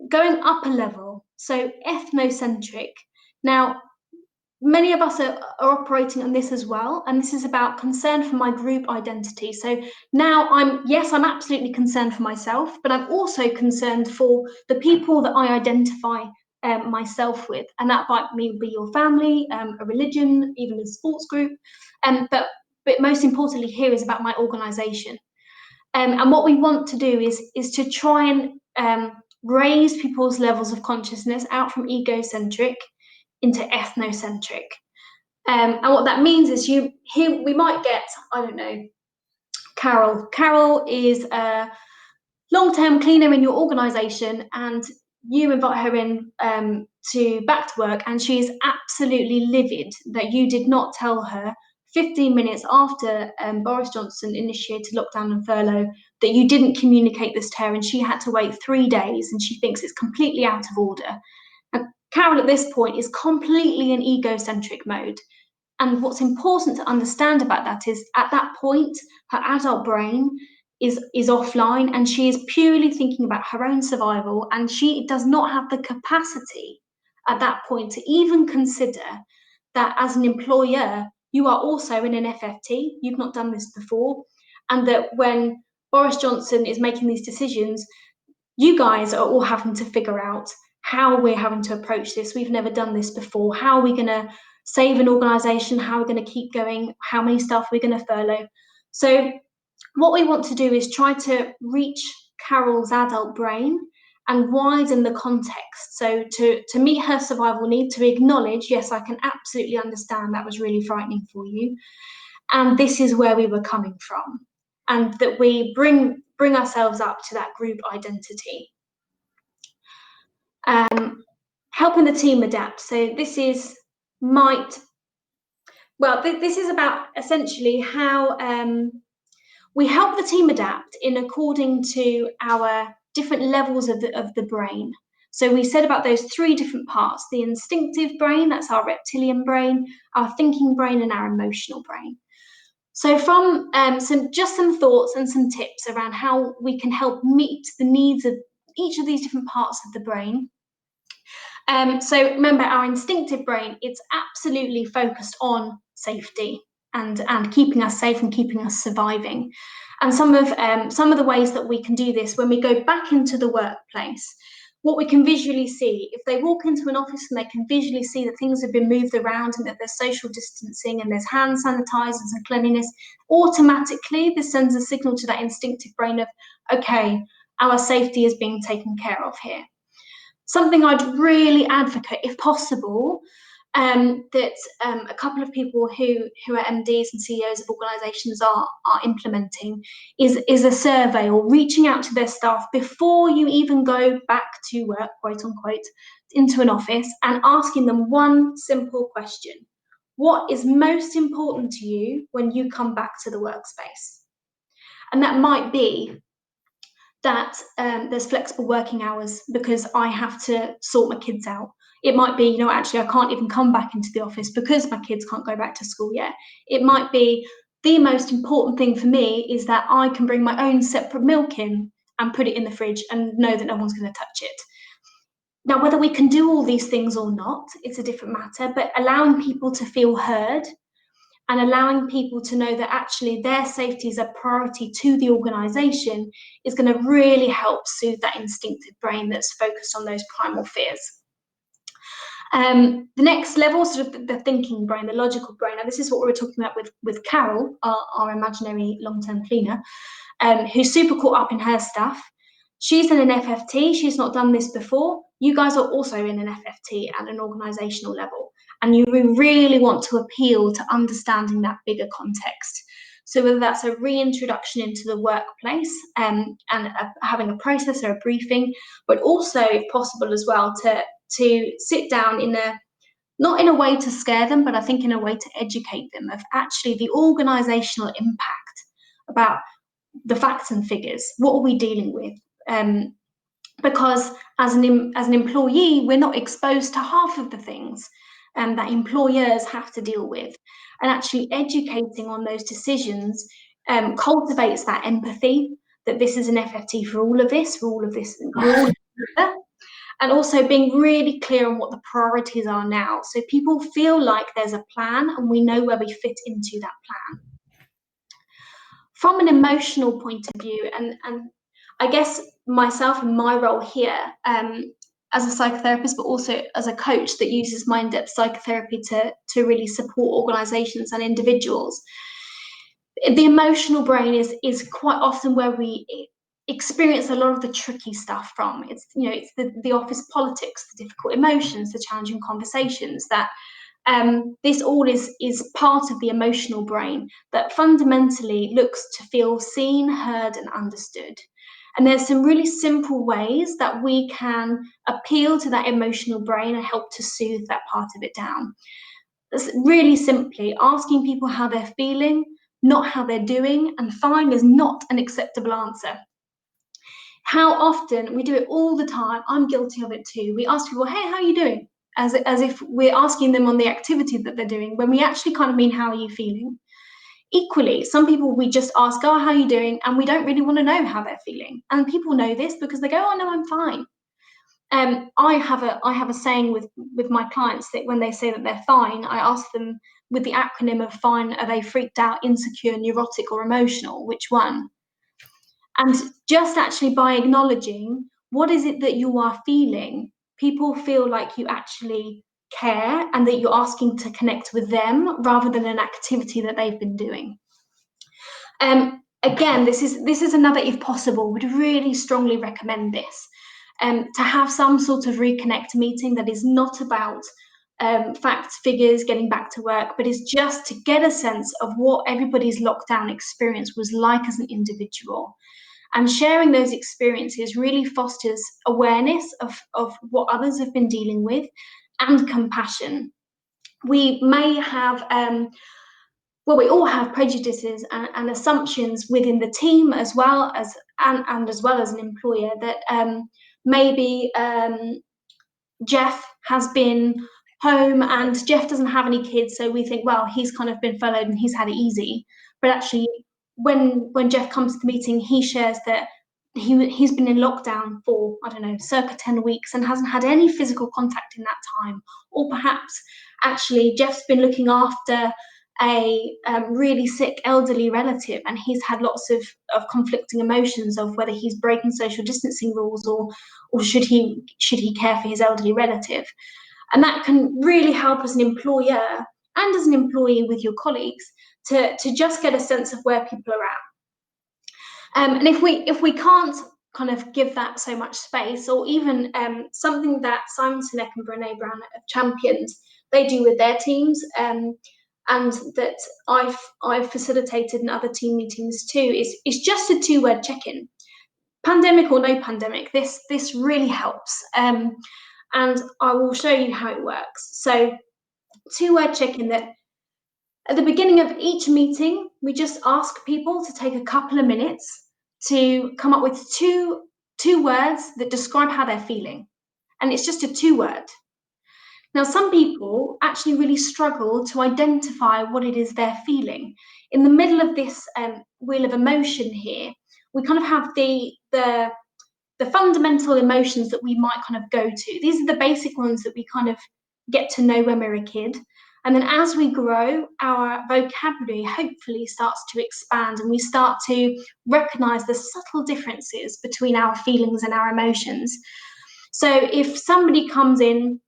Going up a level, so ethnocentric. Now, many of us are operating on this as well, and this is about concern for my group identity. So now I'm absolutely concerned for myself, but I'm also concerned for the people that I identify myself with, and that might be your family, a religion, even a sports group, but most importantly here is about my organisation. And what we want to do is to try and raise people's levels of consciousness out from egocentric into ethnocentric. And what that means is we might get, I don't know, Carol. Carol is a long-term cleaner in your organisation, and you invite her in to back to work, and she is absolutely livid that you did not tell her 15 minutes after Boris Johnson initiated lockdown and furlough that you didn't communicate this to her, and she had to wait 3 days, and she thinks it's completely out of order. And Carol at this point is completely in egocentric mode. And what's important to understand about that is at that point, her adult brain is offline, and she is purely thinking about her own survival, and she does not have the capacity at that point to even consider that as an employer, you are also in an FFT, you've not done this before, and that when Boris Johnson is making these decisions, you guys are all having to figure out how we're having to approach this. We've never done this before. How are we going to save an organisation? How are we going to keep going? How many staff are we going to furlough? So what we want to do is try to reach Carol's adult brain and widen the context. So to meet her survival need, to acknowledge, yes, I can absolutely understand that was really frightening for you. And this is where we were coming from. And that we bring ourselves up to that group identity. Helping the team adapt. So this is this is about essentially how we help the team adapt in according to our different levels of the brain. So we said about those 3 different parts: the instinctive brain, that's our reptilian brain, our thinking brain, and our emotional brain. So from some thoughts and some tips around how we can help meet the needs of each of these different parts of the brain. So remember, our instinctive brain, it's absolutely focused on safety and keeping us safe and keeping us surviving. And some of the ways that we can do this when we go back into the workplace, what we can visually see, if they walk into an office and they can visually see that things have been moved around and that there's social distancing and there's hand sanitizers and cleanliness, automatically this sends a signal to that instinctive brain of, okay, our safety is being taken care of here. Something I'd really advocate, if possible, that a couple of people who are MDs and CEOs of organisations are implementing is a survey or reaching out to their staff before you even go back to work, quote unquote, into an office, and asking them one simple question: what is most important to you when you come back to the workspace? And that might be that there's flexible working hours because I have to sort my kids out. It might be, actually, I can't even come back into the office because my kids can't go back to school yet. It might be the most important thing for me is that I can bring my own separate milk in and put it in the fridge and know that no one's going to touch it. Now, whether we can do all these things or not, it's a different matter, but allowing people to feel heard and allowing people to know that actually their safety is a priority to the organisation is going to really help soothe that instinctive brain that's focused on those primal fears. The next level, sort of the thinking brain, the logical brain. Now, this is what we were talking about with Carol, our imaginary long-term cleaner, who's super caught up in her stuff. She's in an FFT. She's not done this before. You guys are also in an FFT at an organisational level, and you really want to appeal to understanding that bigger context. So whether that's a reintroduction into the workplace and having a process or a briefing, but also, if possible as well, to sit down not in a way to scare them, but I think in a way to educate them of actually the organisational impact about the facts and figures. What are we dealing with? because as an employee, we're not exposed to half of the things that employers have to deal with. And actually educating on those decisions cultivates that empathy, that this is an FFT for all of this, we're all together. And also being really clear on what the priorities are now. So people feel like there's a plan and we know where we fit into that plan. From an emotional point of view, and I guess myself and my role here as a psychotherapist, but also as a coach that uses my in-depth psychotherapy to really support organizations and individuals, the emotional brain is quite often where we experience a lot of the tricky stuff from. It's the office politics, the difficult emotions, the challenging conversations. That this all is part of the emotional brain that fundamentally looks to feel seen, heard, and understood. And there's some really simple ways that we can appeal to that emotional brain and help to soothe that part of it down. It's really simply asking people how they're feeling, not how they're doing, and fine is not an acceptable answer. How often we do it all the time, I'm guilty of it too. We ask people, hey, how are you doing? As if we're asking them on the activity that they're doing, when we actually kind of mean, how are you feeling? Equally, some people we just ask, oh, how are you doing? And we don't really want to know how they're feeling. And people know this because they go, oh, no, I'm fine. I have a saying with my clients that when they say that they're fine, I ask them with the acronym of fine, are they freaked out, insecure, neurotic, or emotional? Which one? And just actually by acknowledging what is it that you are feeling, people feel like you actually care and that you're asking to connect with them rather than an activity that they've been doing. Again, this is another, if possible, would really strongly recommend this. To have some sort of reconnect meeting that is not about facts, figures, getting back to work, but is just to get a sense of what everybody's lockdown experience was like as an individual. And sharing those experiences really fosters awareness of what others have been dealing with and compassion. We may have, we all have prejudices and assumptions within the team as well as an employer that maybe Jeff has been home and Jeff doesn't have any kids, so we think, well, he's kind of been furloughed and he's had it easy. But actually, when Jeff comes to the meeting, he shares that he's been in lockdown for, I don't know, circa 10 weeks and hasn't had any physical contact in that time. Or perhaps actually Jeff's been looking after a really sick elderly relative and he's had lots of conflicting emotions of whether he's breaking social distancing rules or should he care for his elderly relative. And that can really help as an employer and as an employee with your colleagues to just get a sense of where people are at. And if we can't kind of give that so much space, or even something that Simon Sinek and Brené Brown have championed, they do with their teams, and that I've facilitated in other team meetings too, is just a 2-word check-in. Pandemic or no pandemic, this really helps. And I will show you how it works. So 2-word check-in, that at the beginning of each meeting, we just ask people to take a couple of minutes to come up with two words that describe how they're feeling. And it's just a 2-word. Now, some people actually really struggle to identify what it is they're feeling. In the middle of this wheel of emotion here, we kind of have the fundamental emotions that we might kind of go to. These are the basic ones that we kind of get to know when we're a kid. And then as we grow, our vocabulary hopefully starts to expand and we start to recognize the subtle differences between our feelings and our emotions. So if somebody comes in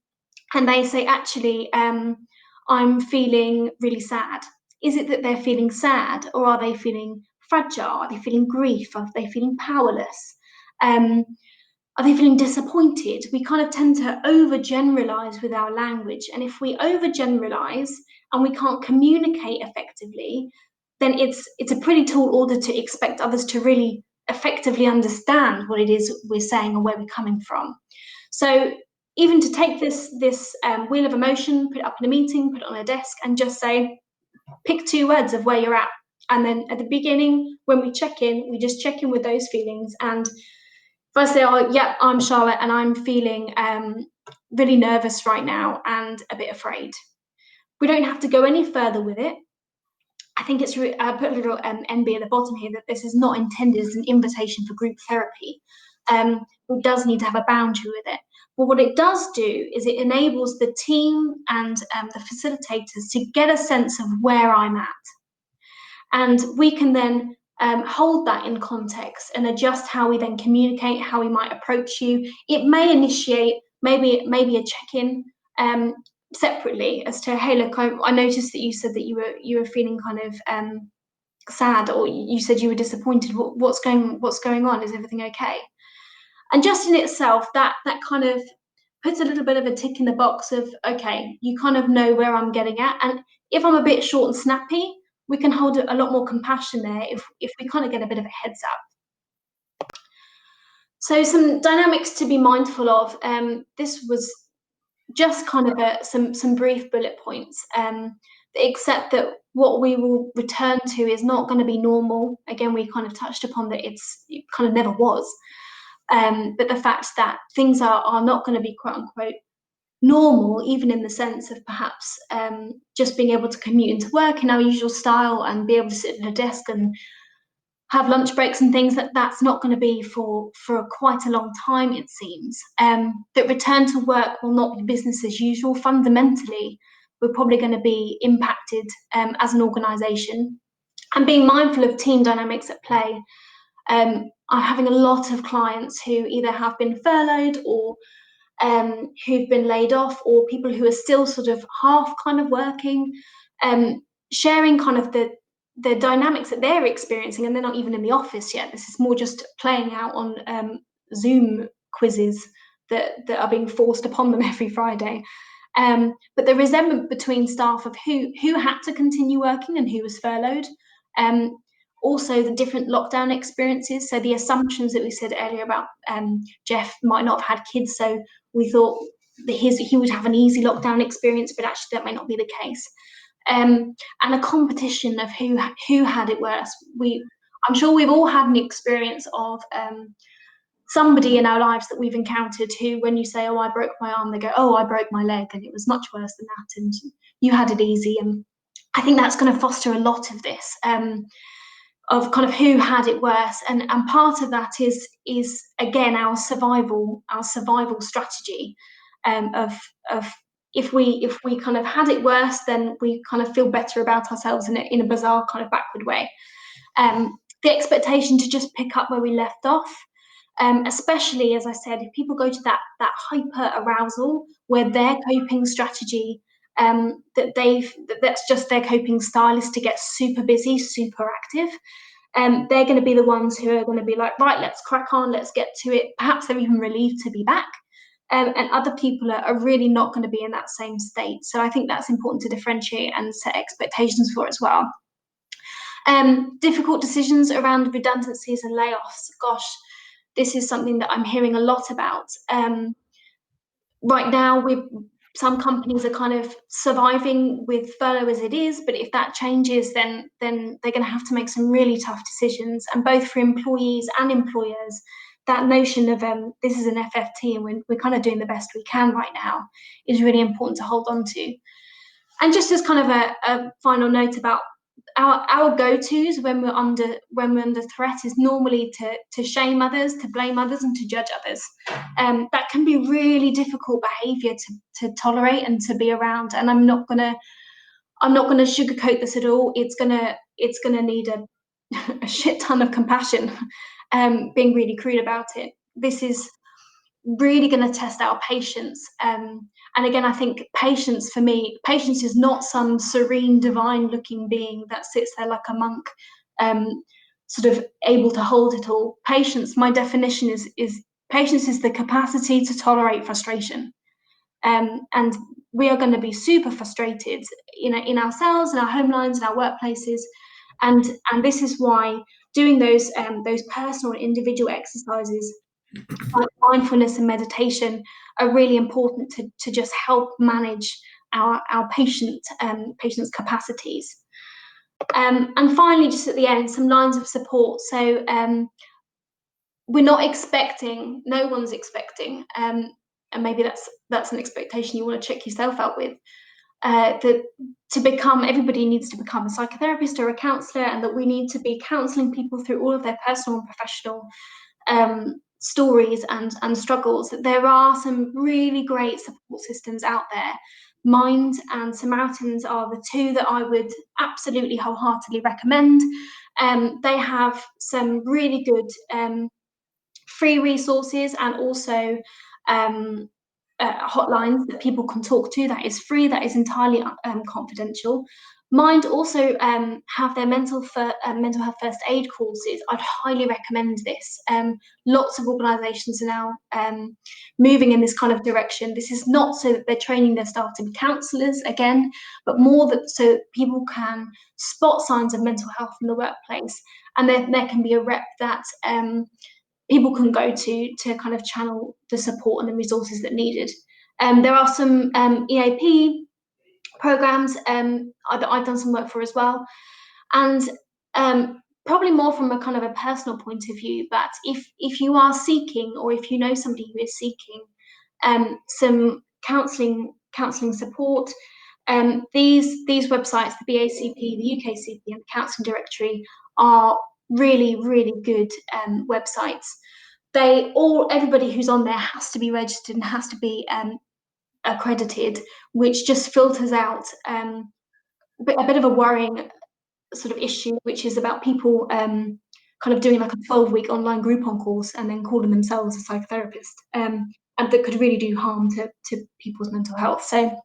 and they say, actually, I'm feeling really sad, is it that they're feeling sad, or are they feeling fragile? Are they feeling grief? Are they feeling powerless? Are they feeling disappointed? We kind of tend to overgeneralize with our language. And if we overgeneralize and we can't communicate effectively, then it's a pretty tall order to expect others to really effectively understand what it is we're saying and where we're coming from. So even to take this wheel of emotion, put it up in a meeting, put it on a desk, and just say, pick 2 words of where you're at. And then at the beginning, when we check in, we just check in with those feelings. And If I say, oh, yeah, I'm Charlotte and I'm feeling really nervous right now and a bit afraid, we don't have to go any further with it. I think it's, I put a little NB at the bottom here that this is not intended as an invitation for group therapy. It does need to have a boundary with it. But what it does do is it enables the team and the facilitators to get a sense of where I'm at. And we can then hold that in context and adjust how we then communicate, how we might approach you. It may initiate maybe a check-in separately as to, hey, look, I noticed that you said that you were feeling kind of sad, or you said you were disappointed. What's going on? Is everything okay? And just in itself, that kind of puts a little bit of a tick in the box of, okay, you kind of know where I'm getting at. And if I'm a bit short and snappy, we can hold a lot more compassion there if we kind of get a bit of a heads up. So some dynamics to be mindful of. This was just kind of some brief bullet points, except that what we will return to is not going to be normal. Again, we kind of touched upon that it kind of never was. But the fact that things are not going to be quote unquote normal, even in the sense of perhaps just being able to commute into work in our usual style and be able to sit at a desk and have lunch breaks and things, that's not going to be for quite a long time, it seems. That return to work will not be business as usual. Fundamentally, we're probably going to be impacted as an organisation. And being mindful of team dynamics at play. I'm having a lot of clients who either have been furloughed or who've been laid off, or people who are still sort of half kind of working, sharing kind of the dynamics that they're experiencing, and they're not even in the office yet. This is more just playing out on Zoom quizzes that are being forced upon them every Friday. But the resentment between staff of who had to continue working and who was furloughed. Also the different lockdown experiences. So the assumptions that we said earlier about Jeff might not have had kids, so we thought that he would have an easy lockdown experience, but actually that may not be the case. And a competition of who had it worse. I'm sure we've all had an experience of somebody in our lives that we've encountered who, when you say, oh, I broke my arm, they go, oh, I broke my leg, and it was much worse than that, and you had it easy. And I think that's going to foster a lot of this. Of kind of who had it worse, and part of that is again our survival strategy, of if we kind of had it worse, then we kind of feel better about ourselves in a bizarre kind of backward way. The expectation to just pick up where we left off, especially as I said, if people go to that hyper arousal where their coping strategy, that's just their coping style is to get super busy, super active. They're going to be the ones who are going to be like, right, let's crack on, let's get to it. Perhaps they're even relieved to be back. And other people are really not going to be in that same state. So I think that's important to differentiate and set expectations for as well. Difficult decisions around redundancies and layoffs. Gosh, this is something that I'm hearing a lot about. Right now, some companies are kind of surviving with furlough as it is, but if that changes, then they're going to have to make some really tough decisions. And both for employees and employers, that notion of this is an FFT and we're kind of doing the best we can right now is really important to hold on to. And just as kind of a final note about our go-tos when we're under threat is normally to shame others, to blame others, and to judge others. That can be really difficult behaviour to tolerate and to be around. And I'm not gonna sugarcoat this at all. It's gonna need a shit ton of compassion. Being really crude about it. This is really going to test our patience. And again, I think patience for me, patience is not some serene, divine looking being that sits there like a monk, sort of able to hold it all. Patience, my definition is patience is the capacity to tolerate frustration. And we are going to be super frustrated, in ourselves, in our home lines, in our workplaces. And this is why doing those personal and individual exercises like mindfulness and meditation are really important to just help manage our patient's capacities. And finally, just at the end, some lines of support. So we're not expecting, no one's expecting, and maybe that's an expectation you want to check yourself out with, that everybody needs to become a psychotherapist or a counsellor, and that we need to be counselling people through all of their personal and professional stories and struggles. There are some really great support systems out there. Mind and Samaritans are the two that I would absolutely wholeheartedly recommend. They have some really good free resources, and also hotlines that people can talk to. That is free, that is entirely confidential. Mind also have their mental health first aid courses. I'd highly recommend this. Lots of organisations are now moving in this kind of direction. This is not so that they're training their staff to be counsellors again, but more that so that people can spot signs of mental health in the workplace, and there can be a rep that people can go to kind of channel the support and the resources that are needed. There are some EAP programs that I've done some work for as well, and probably more from a kind of a personal point of view. But if you are seeking, or if you know somebody who is seeking some counselling support, these websites, the BACP, the UKCP, and the Counselling Directory, are really, really good websites. Everybody who's on there has to be registered and has to be accredited, which just filters out a bit of a worrying sort of issue, which is about people kind of doing like a 12-week online Groupon course and then calling themselves a psychotherapist, and that could really do harm to people's mental health. So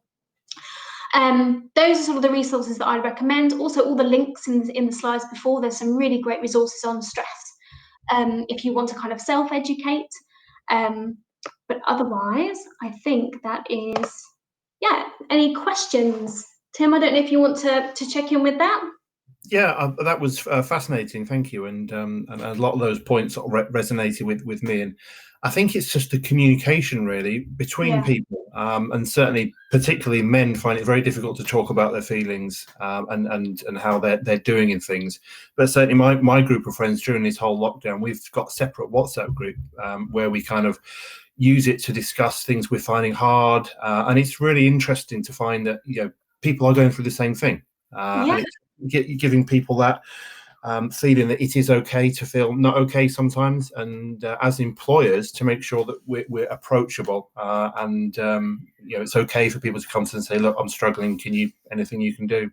those are sort of the resources that I recommend. Also, all the links in the slides before, there's some really great resources on stress, if you want to kind of self-educate. But otherwise, I think that is, yeah. Any questions? Tim, I don't know if you want to check in with that. Yeah, that was fascinating. Thank you, and a lot of those points sort of resonated with me. And I think it's just the communication really between people, and certainly, particularly men, find it very difficult to talk about their feelings and how they're doing in things. But certainly, my group of friends during this whole lockdown, we've got a separate WhatsApp group where we kind of use it to discuss things we're finding hard, and it's really interesting to find that people are going through the same thing. And it's giving people that feeling that it is okay to feel not okay sometimes, and as employers to make sure that we're approachable, and it's okay for people to come to and say, look, I'm struggling, anything you can do.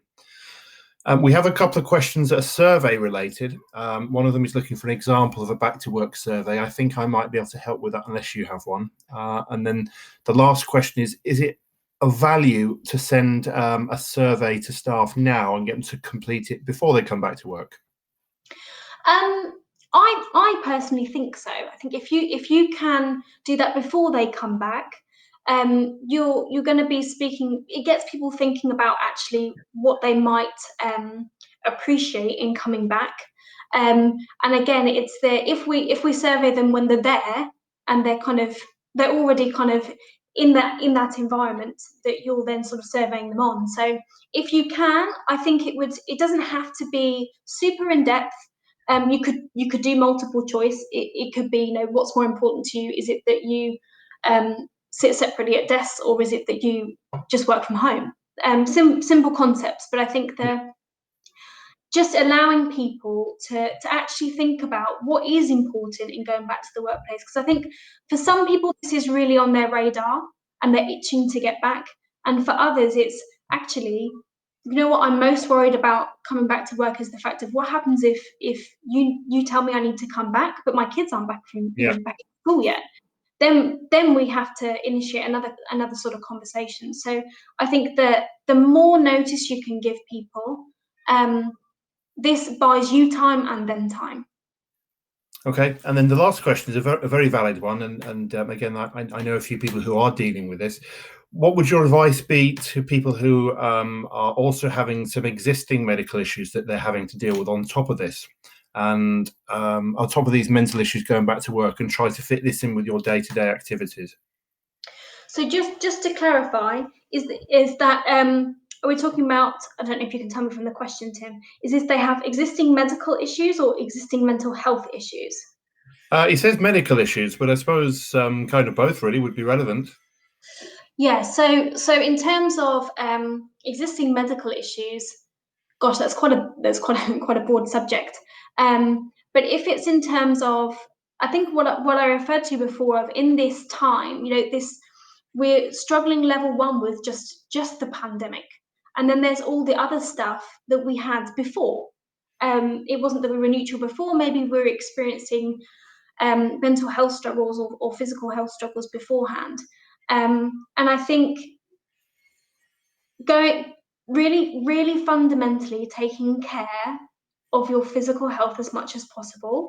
We have a couple of questions that are survey related. One of them is looking for an example of a back to work survey. I think I might be able to help with that unless you have one. And then the last question is it of value to send a survey to staff now and get them to complete it before they come back to work? I personally think so. I think if you can do that before they come back, you're going to be speaking. It gets people thinking about actually what they might appreciate in coming back. And again, it's if we survey them when they're there and they're already kind of in that environment, that you're then sort of surveying them on. So if you can, I think it doesn't have to be super in depth. You could do multiple choice. It could be, what's more important to you? Is it that you sit separately at desks, or is it that you just work from home? Simple concepts, but I think just allowing people to actually think about what is important in going back to the workplace. Because I think for some people, this is really on their radar and they're itching to get back. And for others, it's actually, what I'm most worried about coming back to work is the fact of what happens if you tell me I need to come back, but my kids aren't back from back in school yet. Then we have to initiate another sort of conversation. So I think that the more notice you can give people, this buys you time and them time. Okay, and then the last question is a very valid one, and again, I know a few people who are dealing with this. What would your advice be to people who are also having some existing medical issues that they're having to deal with on top of this, and on top of these mental issues going back to work, and try to fit this in with your day-to-day activities? So just to clarify, is that are we talking about, I don't know if you can tell me from the question, Tim, is this they have existing medical issues or existing mental health issues? He says medical issues, but I suppose kind of both really would be relevant. Yeah, so in terms of existing medical issues, gosh, quite a broad subject. But if it's in terms of, I think what I referred to before of in this time, this we're struggling level one with just the pandemic, and then there's all the other stuff that we had before. It wasn't that we were neutral before. Maybe we were experiencing mental health struggles or physical health struggles beforehand. And I think going really, really fundamentally taking care of your physical health as much as possible,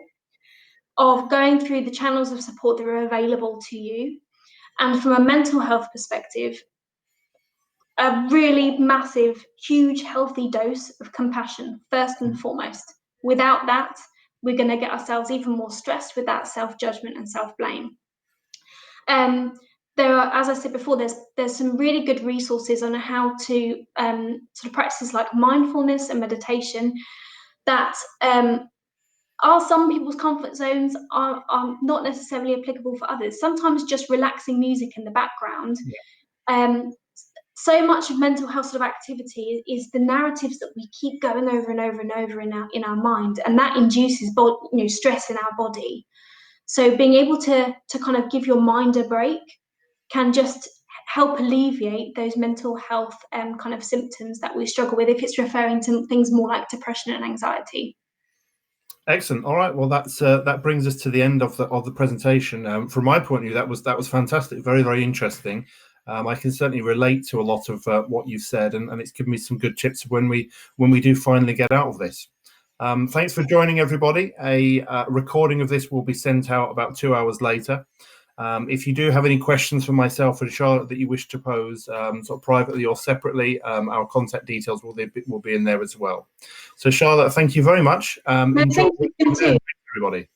of going through the channels of support that are available to you, and from a mental health perspective, a really massive, huge, healthy dose of compassion, first and foremost. Without that, we're going to get ourselves even more stressed with that self-judgment and self-blame. There are, as I said before, there's some really good resources on how to sort of practices like mindfulness and meditation that are some people's comfort zones, are not necessarily applicable for others. Sometimes just relaxing music in the background. So much of mental health sort of activity is the narratives that we keep going over and over and over in our mind, and that induces stress in our body. So being able to kind of give your mind a break can just help alleviate those mental health kind of symptoms that we struggle with, if it's referring to things more like depression and anxiety. Excellent. All right. Well, that brings us to the end of the presentation. From my point of view, that was fantastic. Very, very interesting. I can certainly relate to a lot of what you said, and it's given me some good tips when we do finally get out of this. Thanks for joining, everybody. A recording of this will be sent out about 2 hours later. If you do have any questions for myself and Charlotte that you wish to pose, sort of privately or separately, our contact details will be in there as well. So, Charlotte, thank you very much. Enjoy everybody.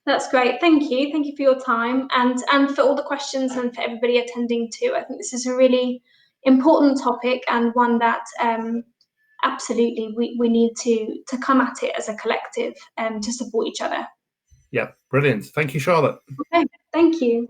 That's great. Thank you. Thank you for your time and for all the questions and for everybody attending too. I think this is a really important topic and one that absolutely we need to come at it as a collective to support each other. Yeah, brilliant. Thank you, Charlotte. Okay, thank you.